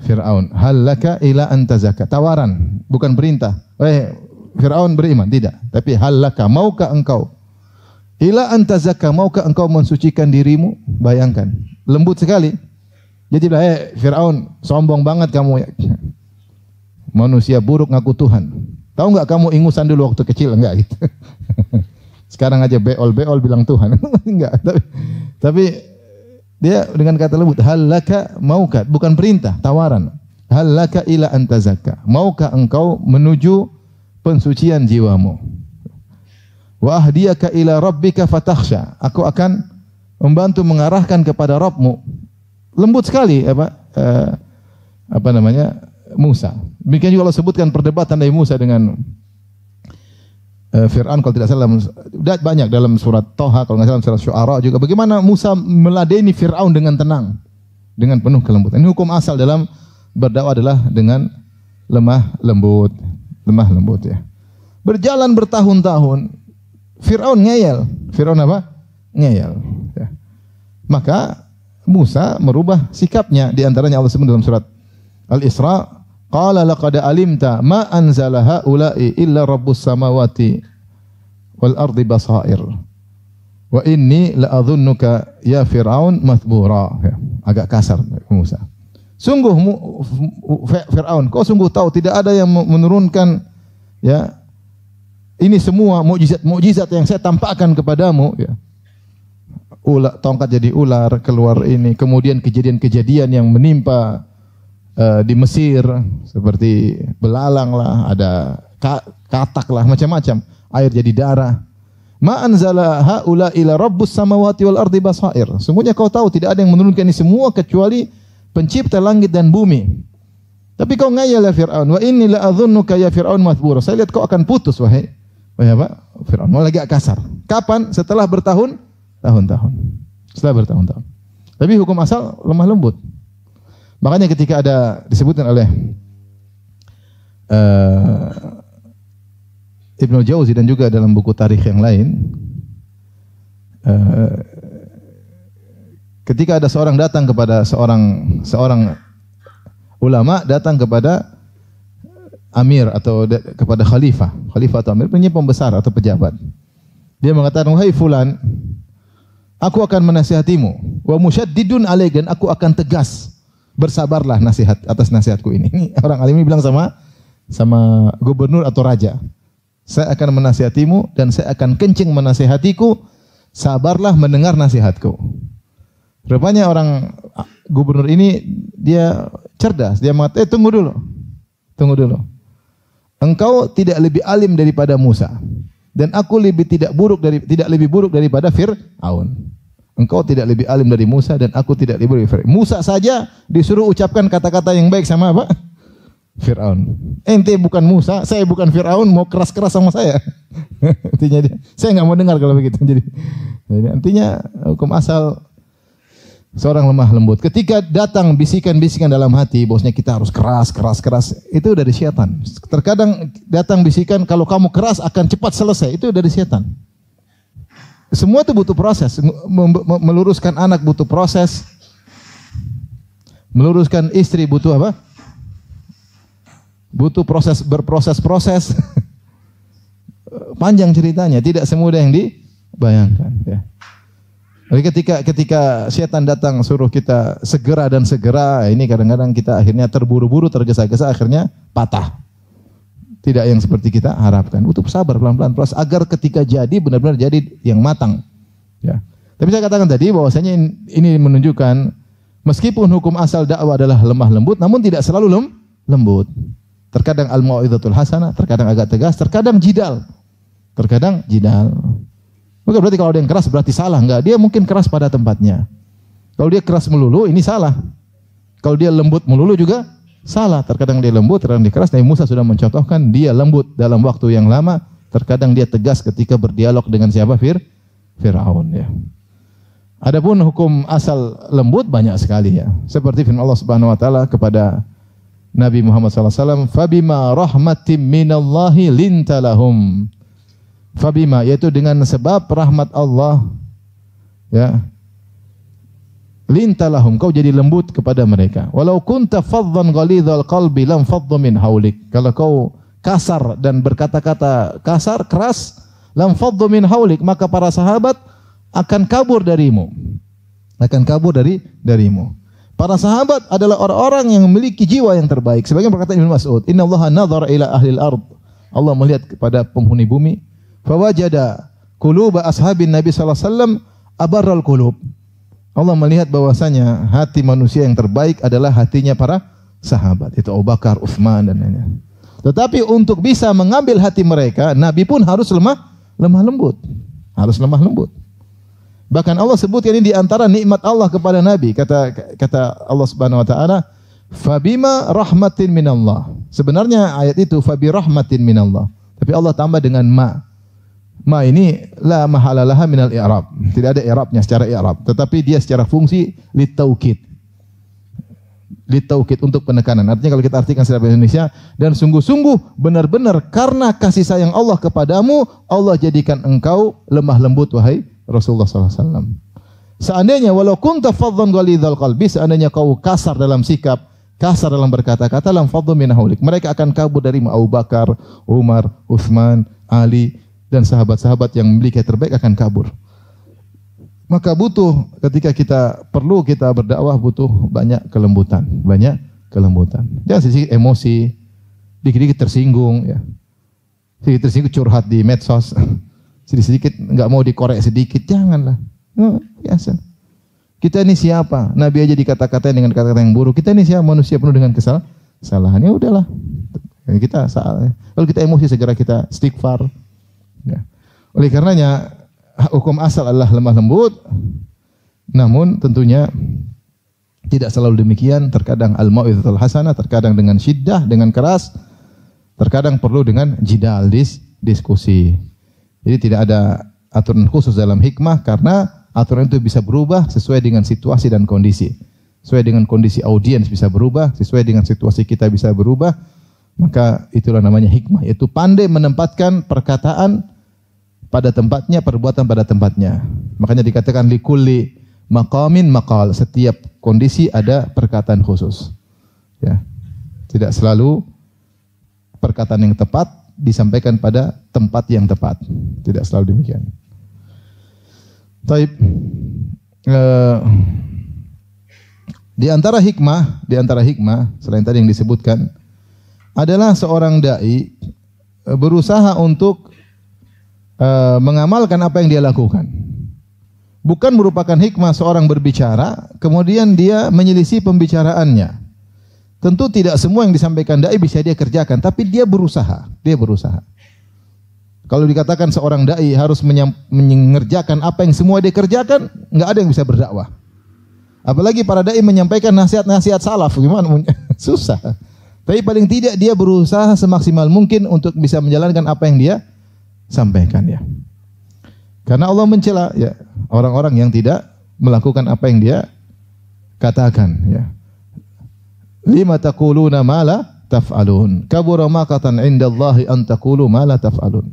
Fir'aun, hallaka ila an tazakka, tawaran, bukan perintah. Fir'aun beriman, tidak, tapi hallaka, maukah engkau ila an tazakka, maukah engkau mensucikan dirimu? Bayangkan, lembut sekali. Jadi Fir'aun, sombong banget kamu ya. Manusia buruk ngaku Tuhan. Tahu enggak kamu ingusan dulu waktu kecil? Enggak gitu. Sekarang aja beol bilang Tuhan. Enggak, tapi dia dengan kata lembut, hallaka, maukah, bukan perintah, tawaran. Hallaka ila an tazakka, maukah engkau menuju pensucian jiwamu? Wa ahdiyaka ila rabbika fatakhsha, aku akan membantu mengarahkan kepada Rabbmu. Lembut sekali Musa. Demikian juga Allah sebutkan perdebatan Nabi Musa dengan Fir'aun, kalau tidak salah banyak dalam surat Toha, kalau tidak salah surat Syu'ara juga. Bagaimana Musa meladeni Fir'aun dengan tenang, dengan penuh kelembutan. Ini hukum asal dalam berdakwah adalah dengan lemah lembut ya. Berjalan bertahun-tahun, Fir'aun ngeyel. Fir'aun apa? Ngeyel. Ya. Maka Musa merubah sikapnya. Di antaranya Allah sebut dalam surat Al-Isra, qala laqad alimta ma anzala haula'i illa rabbus samawati wal ardi basair wa inni la'adhunnuka ya Fir'aun mathbura. Ya, agak kasar Musa. Sungguh Fir'aun, kau sungguh tahu tidak ada yang menurunkan ya ini semua mukjizat yang saya tampakkan kepadamu ya. Tongkat jadi ular keluar ini, kemudian kejadian-kejadian yang menimpa di Mesir seperti belalang lah, ada katak lah, macam-macam, air jadi darah. Ma anzala haula ila rabbus samawati wal ardi basair. Sungguhnya kau tahu tidak ada yang menurunkan ini semua kecuali pencipta langit dan bumi. Tapi kau ngayal ya Fir'aun, wa inni la'adhunnuka ya Fir'aun mathbura. Saya lihat kau akan putus wahai apa? Fir'aun. Mau lagi kasar. Kapan? Setelah bertahun-tahun. Setelah bertahun-tahun. Tapi hukum asal lemah lembut. Makanya ketika ada disebutkan oleh Ibnu Jauzi dan juga dalam buku tarikh yang lain, Ketika ada seorang datang kepada seorang ulama, datang kepada amir atau kepada khalifah atau amir, punya pembesar atau pejabat. Dia mengatakan, "Wahai fulan, aku akan menasihatimu. Wa musyaddidun alaik, dan aku akan tegas. Bersabarlah atas nasihatku ini." Ini orang alim ini bilang sama gubernur atau raja. Saya akan menasihatimu dan saya akan kencing menasihatiku. Sabarlah mendengar nasihatku. Rupanya orang gubernur ini dia cerdas. Dia mengatakan, tunggu dulu. Engkau tidak lebih alim daripada Musa, dan aku tidak lebih buruk daripada Fir'aun. Engkau tidak lebih alim dari Musa, dan aku tidak lebih buruk dari Fir'aun. Musa saja disuruh ucapkan kata-kata yang baik sama apa? Fir'aun. Ente bukan Musa, saya bukan Fir'aun, mau keras-keras sama saya. Artinya saya nggak mau dengar kalau begitu. Jadi artinya hukum asal seorang lemah lembut. Ketika datang bisikan-bisikan dalam hati, bosnya kita harus keras, itu dari syaitan. Terkadang datang bisikan, kalau kamu keras akan cepat selesai, itu dari syaitan. Semua itu butuh proses. Meluruskan anak butuh proses. Meluruskan istri butuh apa? Butuh berproses-proses. Panjang ceritanya, tidak semudah yang dibayangkan. Ya. Jadi ketika setan datang suruh kita segera, ini kadang-kadang kita akhirnya terburu-buru, tergesa-gesa, akhirnya patah. Tidak yang seperti kita harapkan. Butuh sabar pelan-pelan proses agar ketika jadi benar-benar jadi yang matang. Ya. Tapi saya katakan tadi bahwasanya ini menunjukkan meskipun hukum asal dakwah adalah lemah lembut, namun tidak selalu lembut. Terkadang al-mau'izatul hasanah, terkadang agak tegas, terkadang jidal. Bukan berarti kalau ada yang keras berarti salah, enggak. Dia mungkin keras pada tempatnya. Kalau dia keras melulu, ini salah. Kalau dia lembut melulu juga salah. Terkadang dia lembut, terkadang dia keras. Nabi Musa sudah mencontohkan dia lembut dalam waktu yang lama. Terkadang dia tegas ketika berdialog dengan siapa? Fir'aun. Ya. Adapun hukum asal lembut banyak sekali ya. Seperti firman Allah Subhanahu Wa Taala kepada Nabi Muhammad SAW, "Fabima rahmatim minallahi lintalahum." Fabima, yaitu dengan sebab rahmat Allah, ya, lintalahum, kau jadi lembut kepada mereka. Walau kunta faddan ghalidhal qalbi lam faddu min haulik. Kalau kau kasar dan berkata-kata kasar, keras, lam faddu min haulik, maka para sahabat akan kabur darimu. Darimu. Para sahabat adalah orang-orang yang memiliki jiwa yang terbaik. Sebagian berkata Ibnu Mas'ud, "Innallaha nadhara ila ahlil ard." Allah melihat kepada penghuni bumi. Fawajada quluba ashabin Nabi sallallahu alaihi wasallam abarral qulub. Allah melihat bahwasanya hati manusia yang terbaik adalah hatinya para sahabat. Itu Abu Bakar, Utsman dan lainnya. Tetapi untuk bisa mengambil hati mereka, Nabi pun harus lemah lembut. Bahkan Allah sebutkan ini di antara nikmat Allah kepada Nabi. Kata Allah Subhanahu wa taala, "Fabima rahmatin minallah." Sebenarnya ayat itu fabi rahmatin minallah. Tapi Allah tambah dengan ma. Ma ini la mahalalaha minal i'rab. Tidak ada i'rabnya secara i'rab, tetapi dia secara fungsi litaukid. Litaukid untuk penekanan. Artinya kalau kita artikan secara bahasa Indonesia, dan sungguh-sungguh benar-benar karena kasih sayang Allah kepadamu, Allah jadikan engkau lemah lembut wahai Rasulullah sallallahu alaihi wasallam. Seandainya walau kunta faddan ghalidhal qalbi, seandainya kau kasar dalam sikap, kasar dalam berkata-kata, lam faddu min haulik. Mereka akan kabur dari Abu Bakar, Umar, Utsman, Ali, dan sahabat-sahabat yang memiliki yang terbaik akan kabur. Maka butuh ketika kita berdakwah butuh banyak kelembutan. Jangan sedikit emosi, dikit-dikit tersinggung, ya. Sedikit tersinggung curhat di medsos, sedikit enggak mau dikorek sedikit, janganlah. Biasa. Kita ini siapa? Nabi aja dikata-katain dengan kata-kata yang buruk. Kita ini siapa? Manusia penuh dengan kesalahan. Ya udahlah. Kita salah. Kalau kita emosi segera kita istighfar. Ya. Oleh karenanya hukum asal adalah lemah lembut, namun tentunya tidak selalu demikian. Terkadang al-mau'izatul hasanah, terkadang dengan syiddah, dengan keras, terkadang perlu dengan jidal, diskusi. Jadi tidak ada aturan khusus dalam hikmah, karena aturan itu bisa berubah sesuai dengan situasi dan kondisi. Sesuai dengan kondisi audiens bisa berubah, sesuai dengan situasi kita bisa berubah. Maka itulah namanya hikmah, yaitu pandai menempatkan perkataan pada tempatnya, perbuatan pada tempatnya. Makanya dikatakan likulli maqamin maqal. Setiap kondisi ada perkataan khusus. Ya. Tidak selalu perkataan yang tepat disampaikan pada tempat yang tepat. Tidak selalu demikian. Taib. Di antara hikmah selain tadi yang disebutkan adalah seorang dai berusaha untuk mengamalkan apa yang dia lakukan. Bukan merupakan hikmah seorang berbicara kemudian dia menyelisih pembicaraannya. Tentu tidak semua yang disampaikan dai bisa dia kerjakan, tapi dia berusaha. Kalau dikatakan seorang dai harus mengerjakan apa yang semua dia kerjakan, enggak ada yang bisa berdakwah. Apalagi para dai menyampaikan nasihat-nasihat salaf, gimana? Susah. Tapi paling tidak dia berusaha semaksimal mungkin untuk bisa menjalankan apa yang dia sampaikan ya. Karena Allah mencela ya orang-orang yang tidak melakukan apa yang dia katakan ya. Lima taquluna ma la taf'alun. Kabura maqatan 'indallahi an taqulu ma la taf'alun.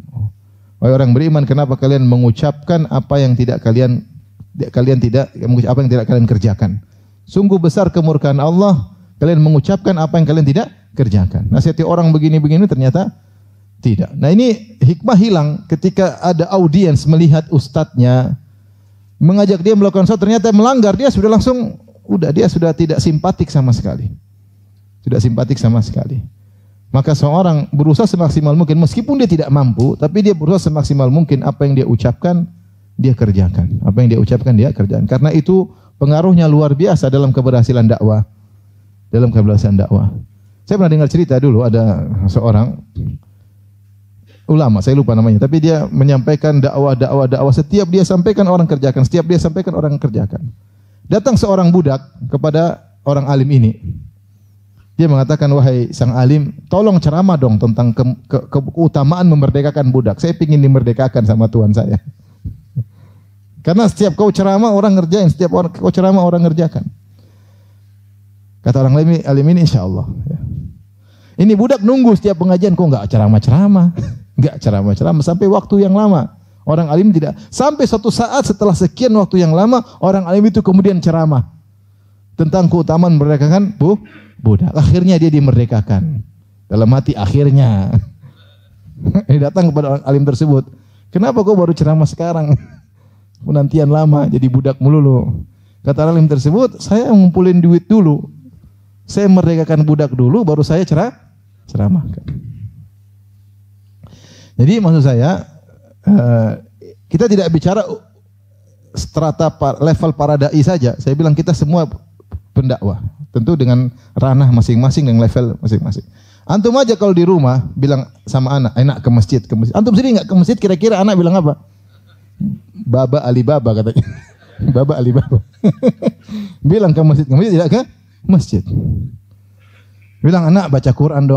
Wahai orang beriman, kenapa kalian mengucapkan apa yang tidak kalian kerjakan? Sungguh besar kemurkaan Allah kalian mengucapkan apa yang kalian tidak kerjakan. Nasihati orang begini-begini ternyata tidak. Nah, ini hikmah hilang ketika ada audiens melihat ustadznya mengajak dia melakukan sesuatu ternyata melanggar, dia sudah tidak simpatik sama sekali. Maka seorang berusaha semaksimal mungkin meskipun dia tidak mampu, tapi dia berusaha semaksimal mungkin apa yang dia ucapkan dia kerjakan. Karena itu pengaruhnya luar biasa dalam keberhasilan dakwah. Saya pernah dengar cerita dulu ada seorang ulama, saya lupa namanya, tapi dia menyampaikan dakwah. Setiap dia sampaikan orang kerjakan. Datang seorang budak kepada orang alim ini. Dia mengatakan, wahai sang alim, tolong ceramah dong tentang keutamaan memerdekakan budak. Saya ingin dimerdekakan sama Tuhan saya. Karena setiap kau ceramah orang ngerjain, orang ngerjakan. Kata orang alim ini, insya Allah. Ya. Ini budak nunggu setiap pengajian, kok nggak ceramah-ceramah, sampai waktu yang lama. Orang alim tidak. Sampai suatu saat setelah sekian waktu yang lama, orang alim itu kemudian ceramah tentang keutamaan memerdekakan budak. Akhirnya dia dimerdekakan. Dalam hati akhirnya. Ini datang kepada orang alim tersebut. Kenapa kau baru ceramah sekarang? Penantian lama, jadi budak melulu. Kata alim tersebut, saya ngumpulin duit dulu. Saya merdekakan budak dulu, baru saya ceramahkan. Jadi maksud saya, kita tidak bicara strata level para dai saja. Saya bilang kita semua pendakwah. Tentu dengan ranah masing-masing dan level masing-masing. Antum aja kalau di rumah bilang sama anak, enak ke masjid. Antum sendiri enggak ke masjid, kira-kira anak bilang apa? Baba Alibaba katanya. Baba Alibaba. Bilang ke masjid tidak ke masjid. Bilang anak baca Quran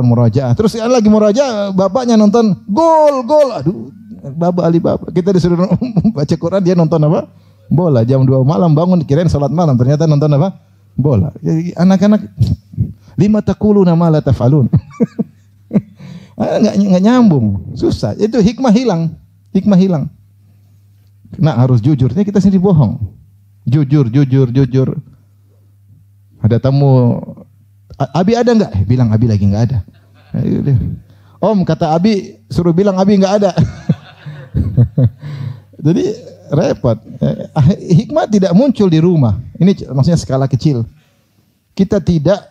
murojaah. Terus lagi murojaah, bapaknya nonton gol. Aduh, Baba Alibaba. Kita disuruh baca Quran, dia nonton apa? Bola. Jam 2 malam bangun kirain salat malam, ternyata nonton apa? Bola. Jadi anak-anak lima taquluna ma la taf'alun. Enggak nyambung. Susah. Itu hikmah hilang. Nah, harus jujur. Ini kita sendiri bohong. Jujur. Ada tamu, Abi ada enggak? Bilang Abi lagi enggak ada. Om, kata Abi, suruh bilang Abi enggak ada. Jadi repot. Hikmah tidak muncul di rumah. Ini maksudnya skala kecil. Kita tidak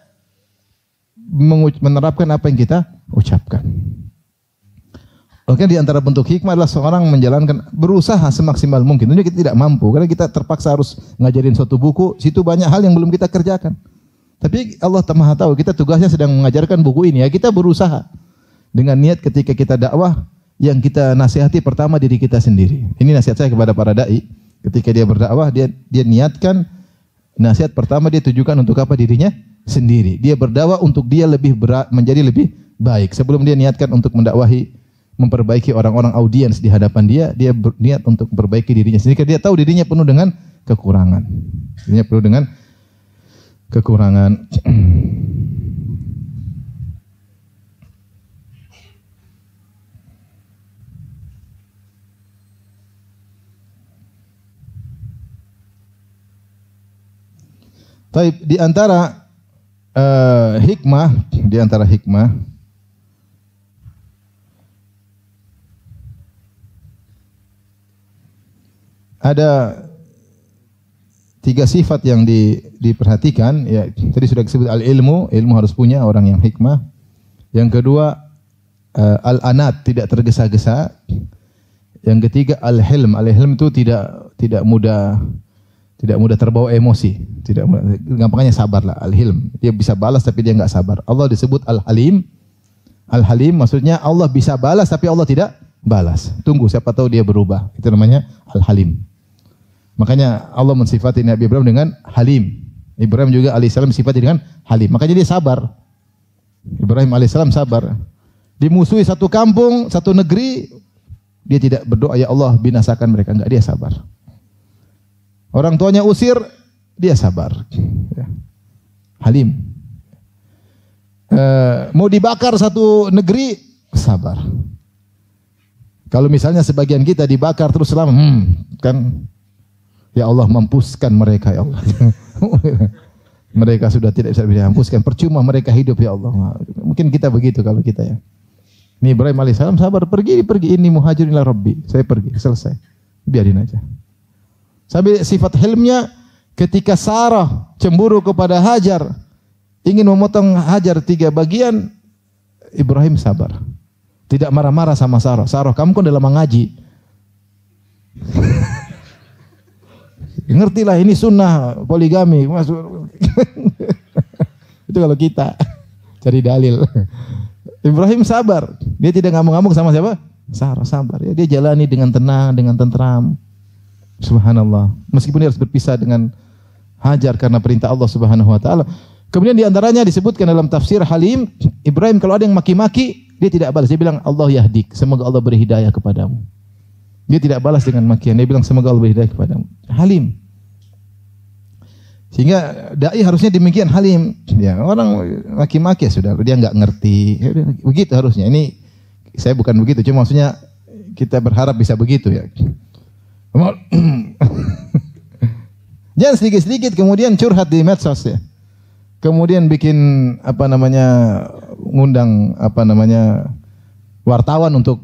menerapkan apa yang kita ucapkan. Oke, di antara bentuk hikmah adalah seorang berusaha semaksimal mungkin. Tentunya kita tidak mampu karena kita terpaksa harus ngajarin suatu buku, situ banyak hal yang belum kita kerjakan. Tapi Allah Maha tahu, kita tugasnya sedang mengajarkan buku ini ya, kita berusaha dengan niat ketika kita dakwah yang kita nasihati pertama diri kita sendiri. Ini nasihat saya kepada para dai. Ketika dia berdakwah, dia niatkan nasihat pertama dia tujukan untuk apa? Dirinya sendiri. Dia berdakwah untuk dia menjadi lebih baik. Sebelum dia niatkan untuk mendakwahi, memperbaiki orang-orang audiens di hadapan dia berniat untuk memperbaiki dirinya sendiri. Karena dia tahu dirinya penuh dengan kekurangan. Taib, di antara hikmah ada 3 sifat yang diperhatikan. Ya, tadi sudah disebut ilmu harus punya orang yang hikmah. Yang kedua al-anat, tidak tergesa-gesa. Yang ketiga al-hilm itu tidak mudah terbawa emosi, gampangnya sabar lah. Al-hilm, dia bisa balas tapi dia enggak sabar. Allah disebut al-halim. Al-halim maksudnya Allah bisa balas tapi Allah tidak balas. Tunggu, siapa tahu dia berubah. Itu namanya al-halim. Makanya Allah mensifati Nabi Ibrahim dengan halim. Ibrahim juga alaihissalam sifati dengan halim. Makanya dia sabar. Ibrahim alaihissalam sabar. Dimusuhi satu kampung, satu negeri, dia tidak berdoa ya Allah binasakan mereka, enggak, dia sabar. Orang tuanya usir, dia sabar. Ya. Halim. Mau dibakar satu negeri, sabar. Kalau misalnya sebagian kita dibakar terus selama, kan, ya Allah mampuskan mereka ya Allah. Mereka sudah tidak bisa dihampuskan, percuma mereka hidup ya Allah. Mungkin kita begitu kalau kita ya. Ini Ibrahim alaihissalam sabar, pergi ini muhajirin ila Rabbi. Saya pergi, selesai. Biarin aja. Sampai sifat hilmnya ketika Sarah cemburu kepada Hajar, ingin memotong Hajar 3 bagian, Ibrahim sabar. Tidak marah-marah sama Sarah. Sarah, kamu kan udah lama ngaji. Ngertilah ini sunnah poligami. Itu kalau kita cari dalil. Ibrahim sabar. Dia tidak ngamuk-ngamuk sama siapa? Sarah, sabar. Ya, dia jalani dengan tenang, dengan tentram. Subhanallah. Meskipun dia harus berpisah dengan Hajar karena perintah Allah Subhanahu wa taala. Kemudian di antaranya disebutkan dalam tafsir Halim, Ibrahim kalau ada yang maki-maki, dia tidak balas. Dia bilang Allah yahdik, semoga Allah beri hidayah kepadamu. Dia tidak balas dengan makian. Dia bilang semoga Allah beri hidayah kepadamu. Halim. Sehingga dai harusnya demikian, halim. Ya, orang maki-maki ya sudah, dia enggak ngerti. Begitu harusnya. Ini saya bukan begitu, cuma maksudnya kita berharap bisa begitu ya. Jangan sedikit-sedikit kemudian curhat di medsos ya. Kemudian bikin ngundang wartawan untuk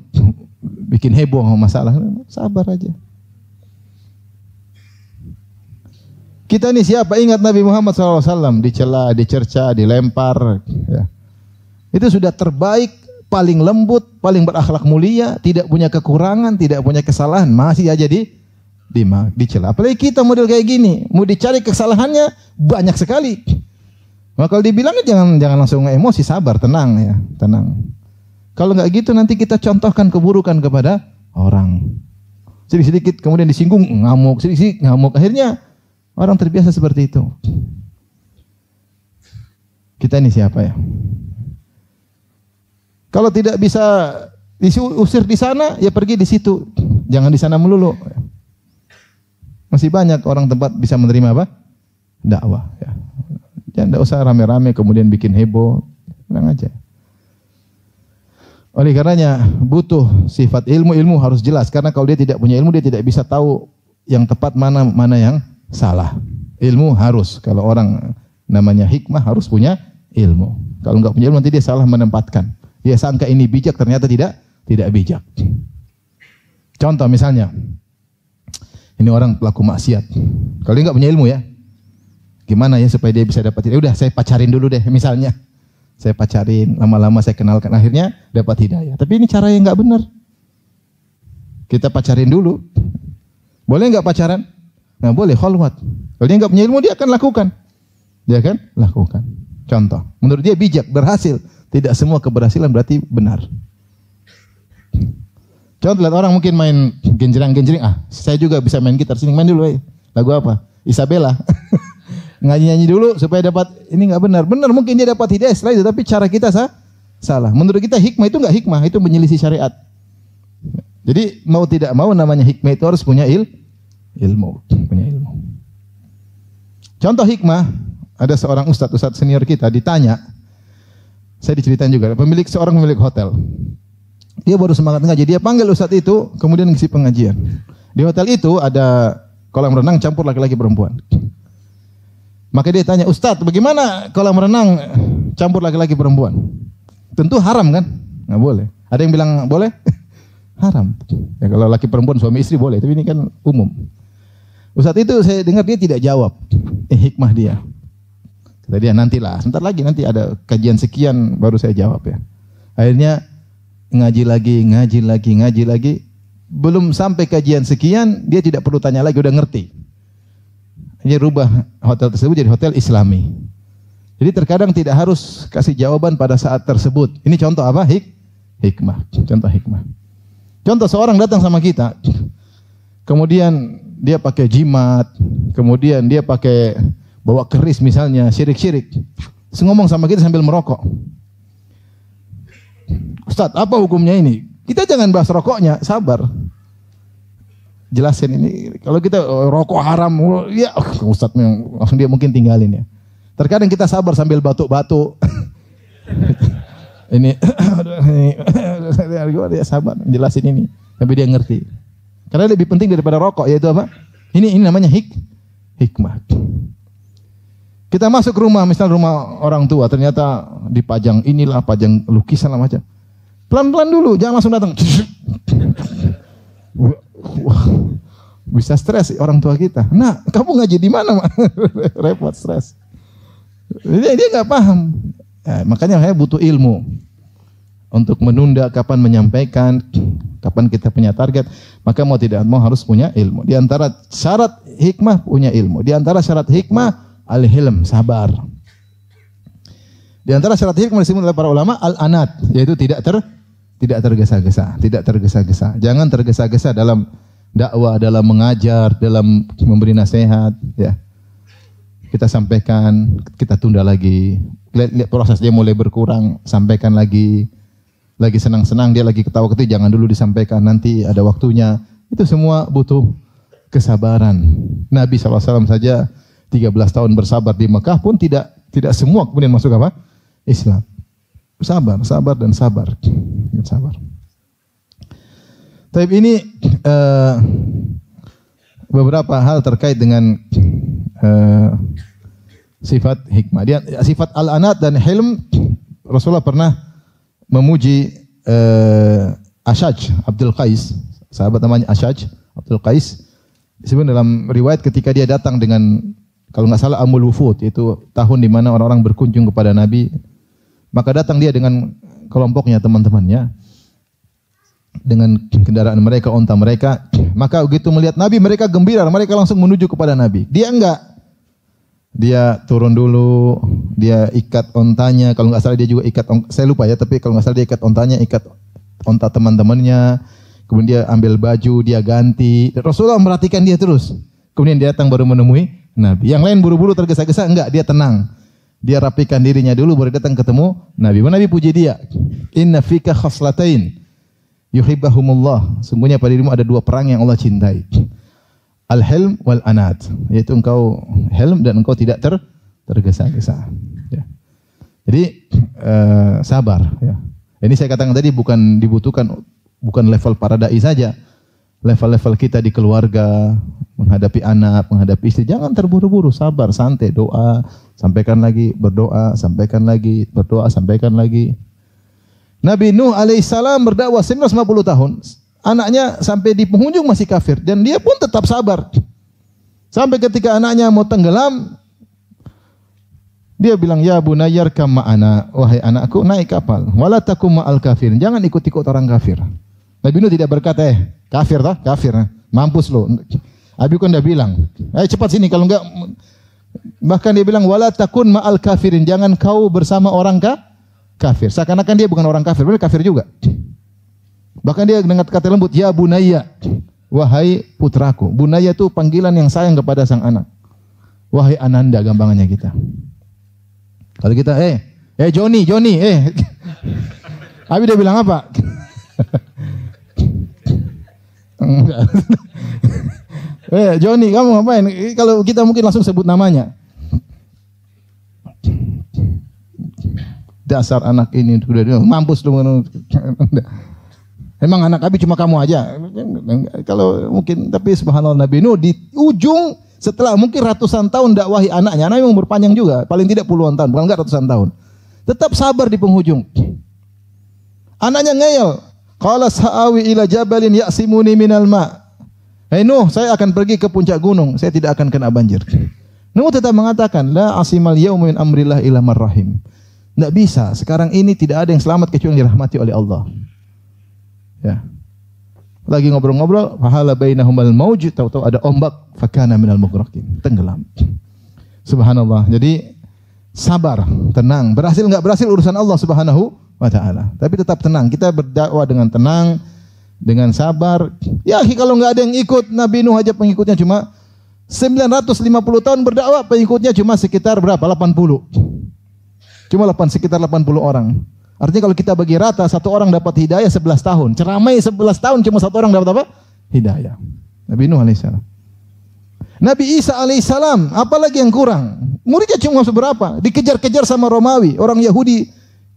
bikin heboh masalah. Sabar aja. Kita ini siapa? Ingat Nabi Muhammad SAW dicela, dicerca, dilempar. Ya. Itu sudah terbaik, paling lembut, paling berakhlak mulia, tidak punya kekurangan, tidak punya kesalahan, masih aja dicela. Apalagi kita model kayak gini, mau dicari kesalahannya banyak sekali. Maka kalau dibilangnya jangan langsung emosi, sabar, tenang ya, tenang. Kalau nggak gitu nanti kita contohkan keburukan kepada orang. Sedikit-sedikit kemudian disinggung, ngamuk, sedikit-sedikit ngamuk. Akhirnya orang terbiasa seperti itu. Kita ini siapa ya? Kalau tidak bisa diusir di sana, ya pergi di situ. Jangan di sana melulu. Masih banyak orang tempat bisa menerima apa? Dakwah. Ya. Jangan, tidak usah rame-rame kemudian bikin heboh. Tenang aja. Oleh karenanya butuh sifat ilmu harus jelas. Karena kalau dia tidak punya ilmu, dia tidak bisa tahu yang tepat mana yang salah. Ilmu harus. Kalau orang namanya hikmah harus punya ilmu. Kalau enggak punya ilmu nanti dia salah menempatkan. Dia sangka ini bijak, ternyata tidak bijak. Contoh misalnya, ini orang pelaku maksiat. Kalau dia enggak punya ilmu ya, gimana ya supaya dia bisa dapat hidayah? Udah saya pacarin dulu deh misalnya. Saya pacarin, lama-lama saya kenalkan, akhirnya dapat hidayah. Tapi ini cara yang enggak benar. Kita pacarin dulu. Boleh enggak pacaran? Nah boleh, khalwat. Kalau dia enggak punya ilmu, dia akan lakukan. Dia akan lakukan. Contoh, menurut dia bijak, berhasil. Tidak semua keberhasilan berarti benar. Contoh, lihat orang mungkin main genjreng-genjreng. Saya juga bisa main gitar. Sini main dulu. Lagu apa? Isabella. Nyanyi-nyanyi dulu supaya dapat. Ini enggak benar. Benar mungkin dia dapat hidayah setelah itu. Tapi cara kita salah. Menurut kita hikmah itu enggak hikmah. Itu menyelisih syariat. Jadi mau tidak mau namanya hikmah itu harus punya ilmu. Punya ilmu. Contoh hikmah. Ada seorang ustadz senior kita ditanya. Saya diceritain juga, seorang pemilik hotel. Dia baru semangat ngaji, dia panggil ustadz itu, kemudian ngisi pengajian. Di hotel itu ada kolam renang campur laki-laki perempuan. Maka dia tanya, Ustadz, bagaimana kolam renang campur laki-laki perempuan? Tentu haram kan? Nggak boleh. Ada yang bilang boleh? Haram. Ya, kalau laki perempuan suami istri boleh, tapi ini kan umum. Ustadz itu saya dengar dia tidak jawab. Hikmah dia. Kata dia, nantilah, sebentar lagi nanti ada kajian sekian baru saya jawab ya. Akhirnya ngaji lagi. Belum sampai kajian sekian, dia tidak perlu tanya lagi, udah ngerti. Dia rubah hotel tersebut jadi hotel Islami. Jadi terkadang tidak harus kasih jawaban pada saat tersebut. Ini contoh apa? Hikmah. Contoh hikmah. Contoh seorang datang sama kita, kemudian dia pakai jimat, kemudian dia pakai bawa keris misalnya, syirik-syirik. Terus ngomong sama kita sambil merokok. Ustadz, apa hukumnya ini? Kita jangan bahas rokoknya, sabar. Jelasin ini, kalau kita rokok haram, ya Ustadz langsung dia mungkin tinggalin ya. Terkadang kita sabar sambil batuk-batuk. Ini dia sabar jelasin ini sampai dia ngerti. Karena lebih penting daripada rokok yaitu apa? Ini namanya hikmah. Kita masuk rumah, misal rumah orang tua, ternyata dipajang inilah, pajang lukisan lah macam. Pelan-pelan dulu, jangan langsung datang. Wah, bisa stres orang tua kita. Nah, kamu ngaji di mana, Mak? Repot, stres. Dia nggak paham. Ya, makanya saya butuh ilmu untuk menunda kapan menyampaikan, kapan kita punya target. Maka mau tidak mau harus punya ilmu. Di antara syarat hikmah punya ilmu. Di antara syarat hikmah al-hilm, sabar. Di antara syarat hikmah disebut oleh para ulama al-anat, yaitu tidak tergesa-gesa. Jangan tergesa-gesa dalam dakwah, dalam mengajar, dalam memberi nasihat, ya. Kita sampaikan, kita tunda lagi. Lihat proses dia mulai berkurang, sampaikan lagi. Lagi senang-senang, dia lagi ketawa-ketawa, jangan dulu disampaikan, nanti ada waktunya. Itu semua butuh kesabaran. Nabi SAW saja 13 tahun bersabar di Mekah pun tidak semua kemudian masuk apa? Islam. Sabar. Tapi ini beberapa hal terkait dengan sifat hikmah. Dia sifat al-anat dan hilm. Rasulullah pernah memuji Ashaj Abdul Qais, sahabat namanya Ashaj Abdul Qais. Sebenarnya dalam riwayat ketika dia datang dengan, kalau nggak salah, Amul Wufud, itu tahun di mana orang-orang berkunjung kepada Nabi, maka datang dia dengan kelompoknya, teman-temannya, dengan kendaraan mereka, onta mereka. Maka begitu melihat Nabi, mereka gembira, mereka langsung menuju kepada Nabi. Dia enggak. Dia turun dulu, dia ikat ontanya, kalau nggak salah dia juga ikat, saya lupa ya, tapi kalau nggak salah dia ikat ontanya, ikat onta teman-temannya, kemudian dia ambil baju, dia ganti. Rasulullah merhatikan dia terus. Kemudian dia datang baru menemui Nabi. Yang lain buru-buru tergesa-gesa, enggak, dia tenang. Dia rapikan dirinya dulu baru datang ketemu Nabi. Nabi puji dia. Inna fika khaslatain yuhibbahumullah. Sungguhnya pada dirimu ada dua perang yang Allah cintai. Al-hilm wal-anat, yaitu engkau hilm dan engkau tidak tergesa-gesa. Ya. Jadi sabar. Ya. Ini saya katakan tadi bukan dibutuhkan, bukan level para dai saja. Level-level kita di keluarga, menghadapi anak, menghadapi istri, jangan terburu-buru, sabar, santai, doa, sampaikan lagi, berdoa, sampaikan lagi, berdoa, sampaikan lagi. Nabi Nuh alaihissalam berdakwah 950 tahun. Anaknya sampai di penghujung masih kafir dan dia pun tetap sabar. Sampai ketika anaknya mau tenggelam, dia bilang, "Ya bunayyar kam ma'ana, wahai anakku, naik kapal. Wala takum ma'al kafirin." Jangan ikut-ikut orang kafir. Nabi Nuh tidak berkata, kafir tah? Kafir. Mampus lo. Nabi kan udah bilang, cepat sini kalau enggak. Bahkan dia bilang, "Wala takun ma'al kafirin." Jangan kau bersama orang kafir. Seakan-akan dia bukan orang kafir, benar kafir juga. Bahkan dia dengan kata lembut, "Ya bunayya," wahai putraku. Bunayya itu panggilan yang sayang kepada sang anak. Wahai ananda, gampangannya kita. Kalau kita, Johnny, Abi dia bilang apa? Johnny, kamu ngapain? Kalau kita mungkin langsung sebut namanya. Dasar anak ini, mampus dong. Emang anak Abi cuma kamu aja? Kalau mungkin, tapi subhanallah, Nabi Nuh di ujung Setelah mungkin ratusan tahun dakwahi anaknya, anaknya umur panjang juga, paling tidak puluhan tahun, bukan enggak ratusan tahun. Tetap sabar di penghujung. Anaknya ngeyel, qala sa'awi ila jabalin ya'simuni minal ma'. Hai Nuh, saya akan pergi ke puncak gunung, saya tidak akan kena banjir. Nuh tetap mengatakan, la asimal yauma min amrillah illa man rahim. Enggak bisa, sekarang ini tidak ada yang selamat kecuali yang dirahmati oleh Allah. Ya. Lagi ngobrol-ngobrol, fahala bainahumal mauj, tahu-tahu ada ombak, fakana minal mughraqin, tenggelam. Subhanallah. Jadi sabar, tenang. Berhasil enggak berhasil urusan Allah Subhanahu wa taala. Tapi tetap tenang. Kita berdakwah dengan tenang, dengan sabar. Ya, kalau enggak ada yang ikut, Nabi Nuh aja pengikutnya cuma 950 tahun berdakwah, pengikutnya cuma sekitar berapa? 80. Cuma sekitar 80 orang. Artinya kalau kita bagi rata, satu orang dapat hidayah 11 tahun. Ceramai 11 tahun cuma satu orang dapat apa? Hidayah. Nabi Nuh alaihissalam. Nabi Isa alaihissalam, apalagi yang kurang? Muridnya cuma seberapa? Dikejar-kejar sama Romawi, orang Yahudi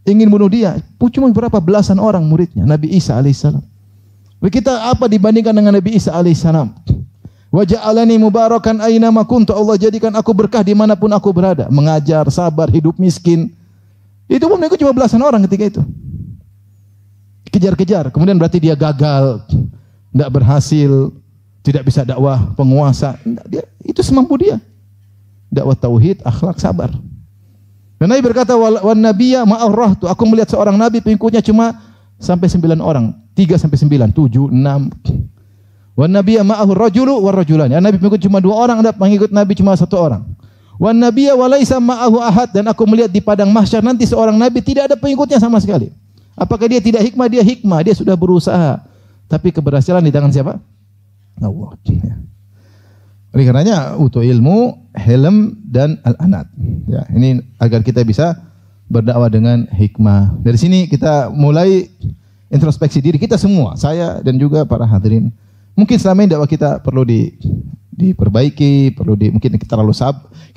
ingin bunuh dia. Cuma berapa belasan orang muridnya, Nabi Isa alaihissalam. Kita apa dibandingkan dengan Nabi Isa alaihissalam? Wa ja'alani mubarakan aina ma kuntu. Allah jadikan aku berkah dimanapun aku berada. Mengajar, sabar, hidup miskin. Itu pun mereka cuma belasan orang ketika itu. Kejar-kejar, kemudian berarti dia gagal, tidak berhasil, tidak bisa dakwah penguasa. Itu semampu dia. Dakwah tauhid, akhlak, sabar. Dan Nabi berkata, wan nabiyya ma'arrahtu. Aku melihat seorang nabi pengikutnya cuma sampai 9 orang. 3 sampai 9, 7, 6. Wan nabiyya ma'ahu rajulu war rajulani. Nabi pengikut cuma 2 orang, ada pengikut Nabi cuma 1 orang. Wan nabiyya wa laisa ma'ahu ahad, dan aku melihat di padang mahsyar nanti seorang nabi tidak ada pengikutnya sama sekali. Apakah dia tidak hikmah? Dia hikmah, dia sudah berusaha. Tapi keberhasilan di tangan siapa? Allah. Ya. Oleh karenanya utuh ilmu, hilm dan al-anat. Ya, ini agar kita bisa berdakwah dengan hikmah. Dari sini kita mulai introspeksi diri kita semua, saya dan juga para hadirin. Mungkin selama ini dakwah kita perlu diperbaiki, mungkin kita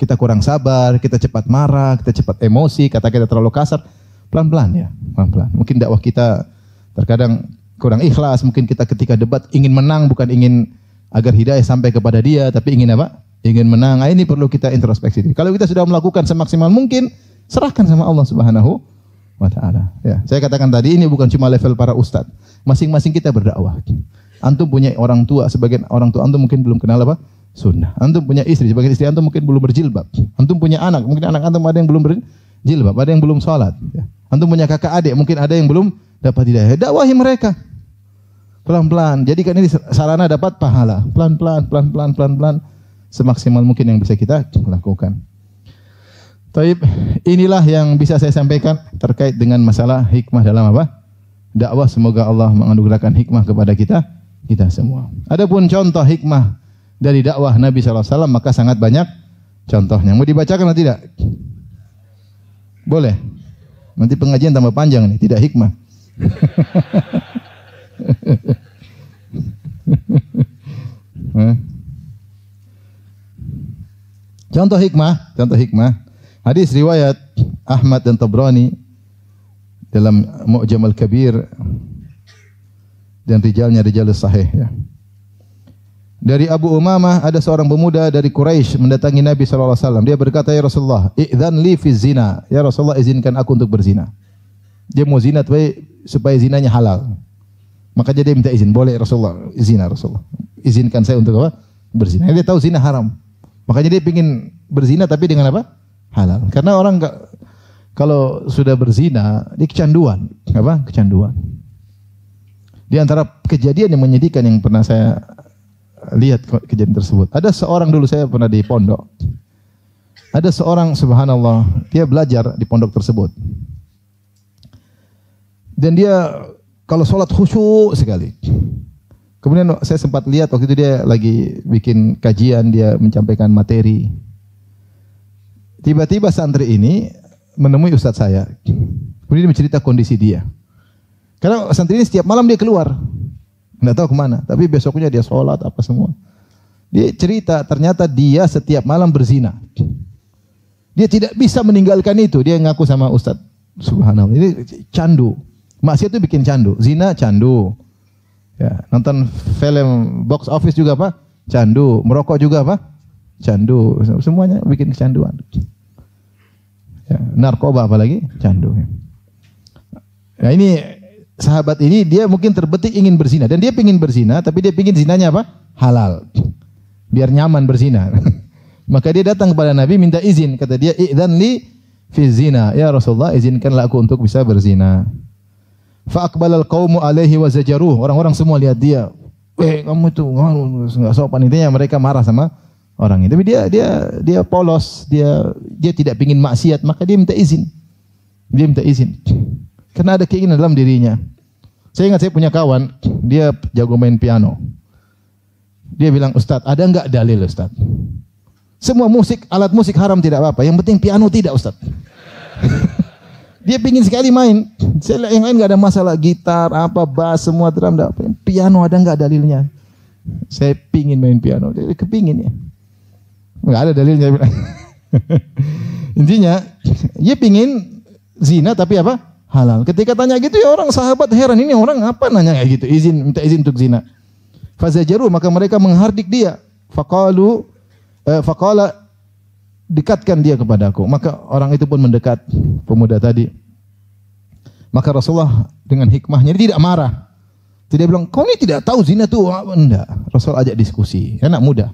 kita kurang sabar, kita cepat marah, kita cepat emosi, kata kita terlalu kasar. Pelan-pelan ya, pelan-pelan. Mungkin dakwah kita terkadang kurang ikhlas, mungkin kita ketika debat ingin menang, bukan ingin agar hidayah sampai kepada dia, tapi ingin apa? Ingin menang. Nah, ini perlu kita introspeksi. Kalau kita sudah melakukan semaksimal mungkin, serahkan sama Allah Subhanahu wa taala. Ya, saya katakan tadi ini bukan cuma level para ustaz. Masing-masing kita berdakwah. Antum punya orang tua, sebagian orang tua antum mungkin belum kenal apa? Sunnah. Antum punya istri, sebagian istri antum mungkin belum berjilbab. Antum punya anak, mungkin anak antum ada yang belum berjilbab, ada yang belum salat. Ya. Antum punya kakak adik, mungkin ada yang belum dapat hidayah. Dakwahi mereka. Pelan-pelan. Jadikan ini sarana dapat pahala. Pelan-pelan, semaksimal mungkin yang bisa kita lakukan. Taib, inilah yang bisa saya sampaikan terkait dengan masalah hikmah dalam apa? Dakwah. Semoga Allah menganugerahkan hikmah kepada kita semua. Adapun contoh hikmah dari dakwah Nabi SAW, maka sangat banyak contohnya. Mau dibacakan atau tidak? Boleh. Nanti pengajian tambah panjang nih, tidak hikmah. Contoh hikmah. Hadis riwayat Ahmad dan Tabrani dalam Mu'jam al-Kabir dan rijalnya rijalus sahih ya. Dari Abu Umamah, ada seorang pemuda dari Quraisy mendatangi Nabi SAW. Dia berkata, ya Rasulullah, idzan li fi zina. Ya Rasulullah, izinkan aku untuk berzina. Dia mau zina supaya zinanya halal. Maka dia minta izin. Boleh Rasulullah, zina Rasulullah. Izinkan saya untuk apa? Berzina. Dia tahu zina haram. Makanya dia ingin berzina tapi dengan apa? Halal. Karena orang kalau sudah berzina, dia kecanduan. Apa? Kecanduan. Di antara kejadian yang menyedihkan yang pernah saya lihat kejadian tersebut. Ada seorang dulu saya pernah di pondok. Ada seorang subhanallah, dia belajar di pondok tersebut. Dan dia kalau sholat khusyuk sekali. Kemudian saya sempat lihat waktu itu dia lagi bikin kajian, dia menyampaikan materi. Tiba-tiba santri ini menemui ustaz saya. Kemudian dia mencerita kondisi dia. Karena santri ini setiap malam dia keluar. Nggak tahu kemana, tapi besoknya dia sholat apa semua. Dia cerita ternyata dia setiap malam berzina. Dia tidak bisa meninggalkan itu. Dia ngaku sama ustaz. Subhanallah, ini candu. Maksiat itu bikin candu. Zina candu. Ya, nonton film box office juga apa? Candu. Merokok juga apa? candu, semuanya bikin kecanduan. Ya, narkoba apalagi candu. Nah ini sahabat ini dia mungkin terbetik ingin berzina dan dia ingin berzina tapi dia ingin zinanya apa? Halal. Biar nyaman berzina. Maka dia datang kepada Nabi minta izin, kata dia idzan li fi zina. Ya Rasulullah, izinkanlah aku untuk bisa berzina. Fa aqbalal qaumu alaihi wa zajaruh. Orang-orang semua lihat dia. Kamu itu enggak sopan, intinya mereka marah sama orang ini. Tapi dia polos, dia tidak ingin maksiat, maka dia minta izin. Dia minta izin. Karena ada keinginan dalam dirinya. Saya ingat saya punya kawan, dia jago main piano. Dia bilang, "Ustaz, ada enggak dalil, Ustaz? Semua musik, alat musik haram tidak apa-apa, yang penting piano tidak, Ustaz." Dia pingin sekali main. Yang lain enggak ada masalah, gitar, apa, bass, semua drum, piano ada enggak dalilnya? Saya pingin main piano, dia kepingin ya. Enggak ada dalilnya. Intinya, dia pingin zina tapi apa? Halal. Ketika tanya gitu ya orang sahabat heran, ini orang apa nanya kayak gitu, minta izin untuk zina. Fazajaru, maka mereka menghardik dia. Faqala dekatkan dia kepadaku. Maka orang itu pun mendekat, pemuda tadi. Maka Rasulullah dengan hikmahnya dia tidak marah. Tidak bilang, "Kau ini tidak tahu zina itu." Enggak. Rasul ajak diskusi. Anak muda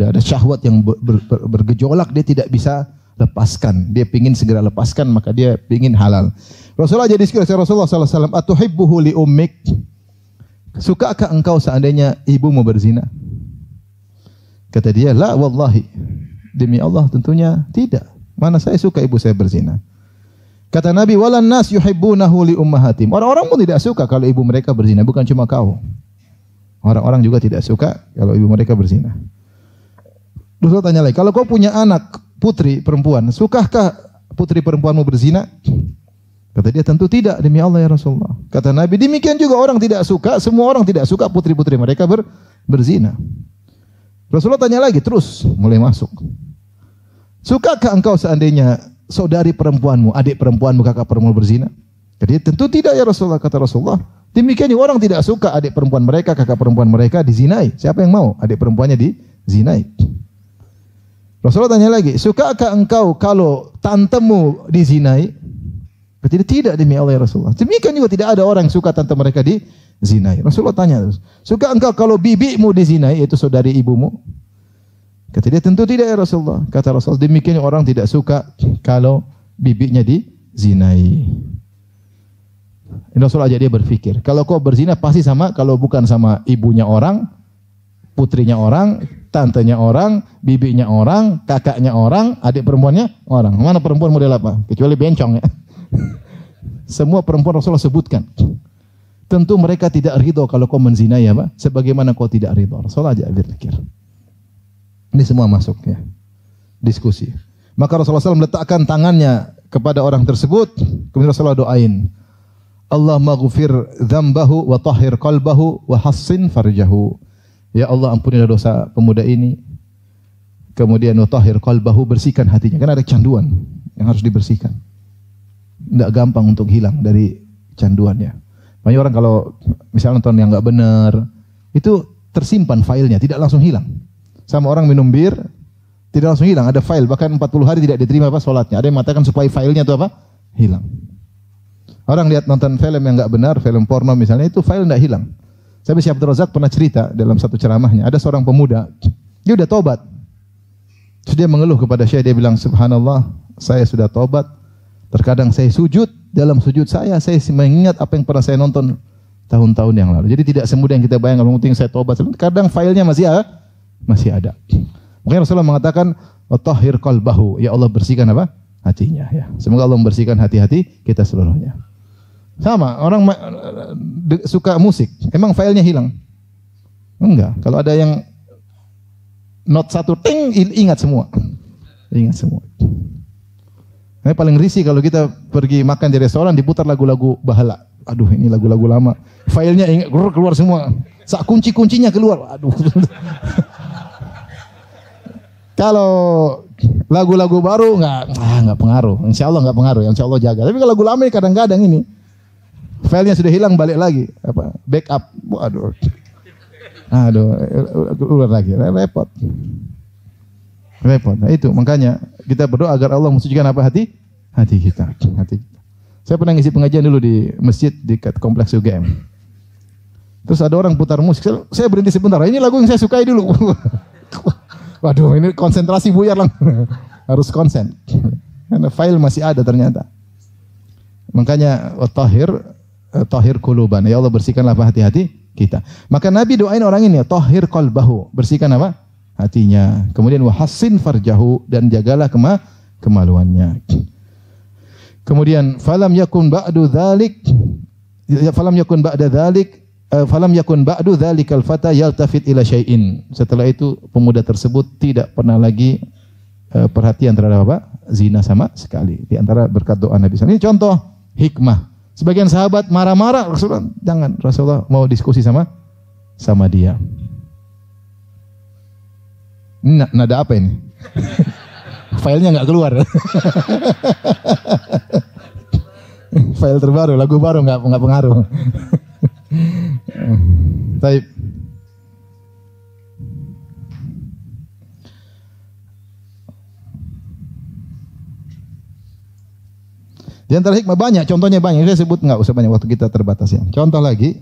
ada syahwat yang bergejolak, dia tidak bisa lepaskan. Dia pingin segera lepaskan, maka dia pingin halal. Rasulullah jadi diskusi, Rasulullah sallallahu alaihi wasallam, "Atuhibbuhu li ummik?" Sukakah engkau seandainya ibumu berzina? Kata dia, "La wallahi." Demi Allah tentunya tidak. Mana saya suka ibu saya berzina. Kata Nabi, "Walan nas yuhibbunahu li ummahatim." Orang-orang pun tidak suka kalau ibu mereka berzina, bukan cuma kau. Orang-orang juga tidak suka kalau ibu mereka berzina. Rasul tanya lagi, "Kalau kau punya anak putri perempuan, sukahkah putri perempuanmu berzina?" Kata dia, "Tentu tidak, demi Allah ya Rasulullah." Kata Nabi, "Demikian juga orang tidak suka, semua orang tidak suka putri-putri mereka berzina." Rasulullah tanya lagi, terus mulai masuk. "Sukakah engkau seandainya saudari perempuanmu, adik perempuanmu, kakak perempuanmu berzina?" Kata dia, "Tentu tidak ya Rasulullah." Kata Rasulullah, "Demikian juga orang tidak suka adik perempuan mereka, kakak perempuan mereka dizinai. Siapa yang mau adik perempuannya dizinai?" Rasulullah tanya lagi, "Sukakah engkau kalau tantemu dizinai?" Kata dia, "Tidak demi Allah ya Rasulullah." Demikian juga tidak ada orang yang suka tante mereka dizinai. Rasulullah tanya, "Suka engkau kalau bibimu dizinai, yaitu saudari ibumu?" Kata dia, "Tentu tidak ya Rasulullah." Kata Rasulullah, "Demikian orang tidak suka kalau bibinya dizinai." Ini Rasulullah aja dia berpikir, kalau kau berzina pasti sama, kalau bukan sama ibunya orang, putrinya orang, tantenya orang, bibinya orang, kakaknya orang, adik perempuannya orang. Mana perempuan model apa? Kecuali bencong ya. Semua perempuan Rasulullah sebutkan. Tentu mereka tidak ridho kalau kau menzinai apa? Sebagaimana kau tidak ridho. Rasulullah aja berpikir. Ini semua masuk ya. Diskusi. Maka Rasulullah SAW meletakkan tangannya kepada orang tersebut. Kemudian Rasulullah doain. Allahumma ghufir dzambahu wa tahhir qalbahu wa hassin farjahu. Ya Allah, ampunilah dosa pemuda ini. Kemudian tahhir qalbahu, bersihkan hatinya. Karena ada kecanduan yang harus dibersihkan. Tidak gampang untuk hilang dari canduannya. Banyak orang kalau misalnya nonton yang enggak benar, itu tersimpan filenya, tidak langsung hilang. Sama orang minum bir, tidak langsung hilang, ada file, bahkan 40 hari tidak diterima apa salatnya. Ada yang mengatakan supaya filenya itu apa? Hilang. Orang lihat nonton film yang enggak benar, film porno misalnya, itu file enggak hilang. Saya Syekh Abdul Razak pernah cerita dalam satu ceramahnya, ada seorang pemuda, dia udah tobat. Terus dia mengeluh kepada Syekh, dia bilang, "Subhanallah, saya sudah tobat. Terkadang saya sujud, dalam sujud saya mengingat apa yang pernah saya nonton tahun-tahun yang lalu." Jadi tidak semudah yang kita bayangkan, penting saya tobat. Kadang filenya masih ada. Makanya Rasulullah mengatakan, "Tahhir qalbahu." Ya Allah, bersihkan apa? Hatinya ya. Semoga Allah membersihkan hati-hati kita seluruhnya. Sama, orang suka musik, emang filenya hilang? Enggak. Kalau ada yang not satu ting, ingat semua. Ingat semua. Nah, paling risih kalau kita pergi makan di restoran diputar lagu-lagu bahala. Aduh, ini lagu-lagu lama. Filenya ingat, keluar semua. Sak kunci-kuncinya keluar. Aduh. Kalau lagu-lagu baru enggak pengaruh. Insya Allah enggak pengaruh. Insya Allah jaga. Tapi kalau lagu lama kadang-kadang ini filenya sudah hilang, balik lagi. Backup. Aduh, keluar lagi. Repot. Repot. Nah, itu makanya kita berdoa agar Allah mensucikan apa hati kita. Saya pernah ngisi pengajian dulu di masjid dekat kompleks UGM. Terus ada orang putar musik, saya berhenti sebentar. Ini lagu yang saya sukai dulu. Waduh, ini konsentrasi buyar lang. Harus konsen. Karena file masih ada ternyata. Makanya tahir quluban. Ya Allah bersihkanlah hati-hati kita. Maka Nabi doain orang ini, tahir qalbahu, bersihkan apa? Hatinya. Kemudian wahassin farjahu, dan jagalah kemaluannya. Kemudian falam yakun ba'da dzalikal fata yaltafit ila syai'in. Setelah itu pemuda tersebut tidak pernah lagi perhatian terhadap apa? Zina sama sekali. Di antara berkat doa Nabi. Ini contoh hikmah. Sebagian sahabat marah-marah, Rasulullah jangan. Rasulullah mau diskusi sama dia. Nada apa ini? Filenya nggak keluar. File terbaru, lagu baru nggak pengaruh. Baik. Di antara hikmah banyak, contohnya banyak. Saya sebut nggak usah banyak, waktu kita terbatas ya. Contoh lagi.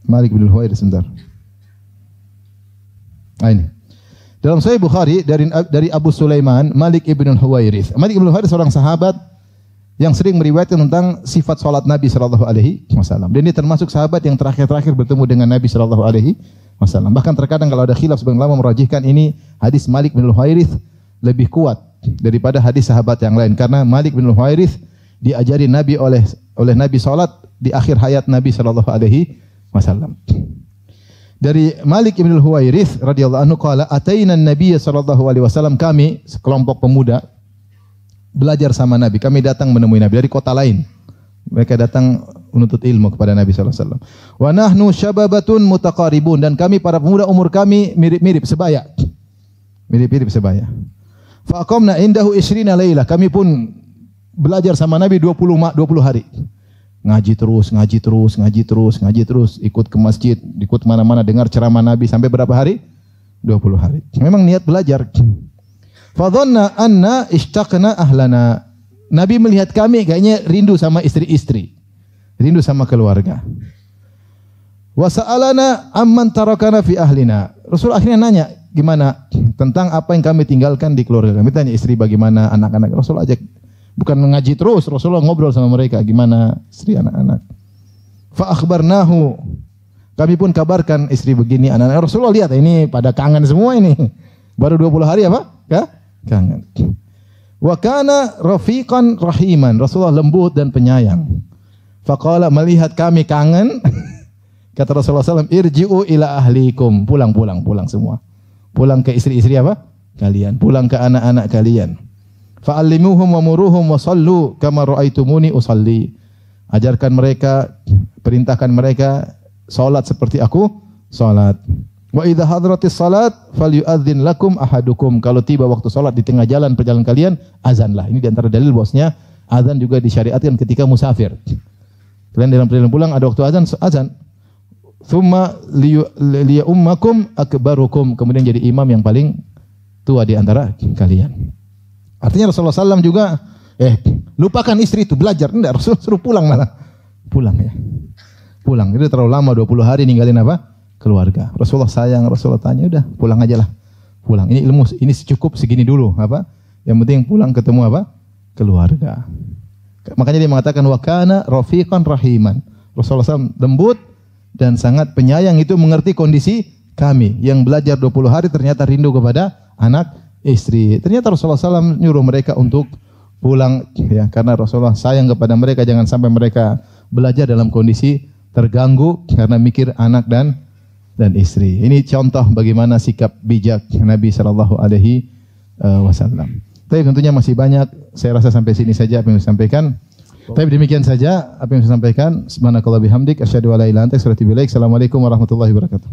Malik bin Huwairits sebentar. Ini. Dalam Sahih Bukhari dari Abu Sulaiman, Malik bin Huwairits. Malik bin Huwairits seorang sahabat yang sering meriwayatkan tentang sifat salat Nabi sallallahu alaihi wasallam. Dan dia termasuk sahabat yang terakhir bertemu dengan Nabi sallallahu alaihi wasallam. Bahkan terkadang kalau ada khilaf sebagian ulama merajihkan ini hadis Malik bin Huwairits lebih kuat daripada hadis sahabat yang lain, karena Malik bin Huwairits diajari Nabi oleh Nabi salat di akhir hayat Nabi sallallahu alaihi wasallam. Dari Malik bin Huwairits radhiyallahu anhu qala ataina an-nabiy sallallahu alaihi wasallam, kami sekelompok pemuda belajar sama Nabi. Kami datang menemui Nabi dari kota lain. Mereka datang menuntut ilmu kepada Nabi sallallahu alaihi wasallam. Wa nahnu syababatun mutaqaribun, dan kami para pemuda umur kami mirip-mirip sebaya. Mirip-mirip sebaya. Fa aqamna indahu 20 lailah. Kami pun belajar sama Nabi 20 hari. Ngaji terus, ikut ke masjid, ikut mana-mana, dengar ceramah Nabi sampai berapa hari? 20 hari. Memang niat belajar. Fadhanna anna ishtaqna ahlana. Nabi melihat kami kayaknya rindu sama istri-istri, rindu sama keluarga. Wa sa'alana amman tarakana fi ahlina. Rasul akhirnya nanya, gimana tentang apa yang kami tinggalkan di keluarga kami. Tanya istri bagaimana, anak-anak. Rasul ajak. Bukan ngaji terus, Rasulullah ngobrol sama mereka, gimana istri anak-anak. Fa akhbarnahu. Kami pun kabarkan istri begini, anak-anak. Rasulullah lihat ini pada kangen semua ini. Baru 20 hari apa? Kangen. Wa kana rafiqan rahiman. Rasulullah lembut dan penyayang. Faqala, melihat kami kangen, kata Rasulullah SAW, irji'u ila ahlikum. Pulang semua. Pulang ke istri-istri apa? Kalian. Pulang ke anak-anak kalian. Fa'allimuhum wa muruhum wa sallu kama ra'aitumuni usalli. Ajarkan mereka, perintahkan mereka salat seperti aku salat. Wa idza hadratis salat falyu'adzin lakum ahadukum. Kalau tiba waktu salat di tengah jalan perjalanan kalian, azanlah. Ini di antara dalil bahwasanya azan juga disyariatkan ketika musafir. Kalian dalam perjalanan pulang ada waktu azan. Tsumma liya ummakum akbarukum. Kemudian jadi imam yang paling tua di antara kalian. Artinya Rasulullah SAW juga lupakan istri itu, belajar. Enggak, Rasul suruh pulang malah. Pulang ya. Pulang. Itu terlalu lama 20 hari ninggalin apa? Keluarga. Rasulullah sayang, Rasulullah tanya, udah pulang aja lah. Pulang. Ini ilmu, ini cukup segini dulu apa? Yang penting pulang ketemu apa? Keluarga. Makanya dia mengatakan wa kana rafiqan rahiman. Rasulullah SAW lembut dan sangat penyayang, itu mengerti kondisi kami yang belajar 20 hari ternyata rindu kepada anak istri. Ternyata Rasulullah SAW nyuruh mereka untuk pulang ya, karena Rasulullah sayang kepada mereka, jangan sampai mereka belajar dalam kondisi terganggu karena mikir anak dan istri. Ini contoh bagaimana sikap bijak Nabi sallallahu alaihi wasallam. Tapi tentunya masih banyak. Saya rasa sampai sini saja apa yang saya sampaikan. Tapi demikian saja apa yang saya sampaikan. Subhanakallah bihamdik asyhadu an la ilaha illa anta astaghfiruka wa atubu ilaik. Assalamualaikum warahmatullahi wabarakatuh.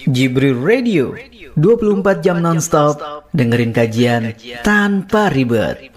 Jibril Radio 24 jam nonstop dengerin kajian tanpa ribet.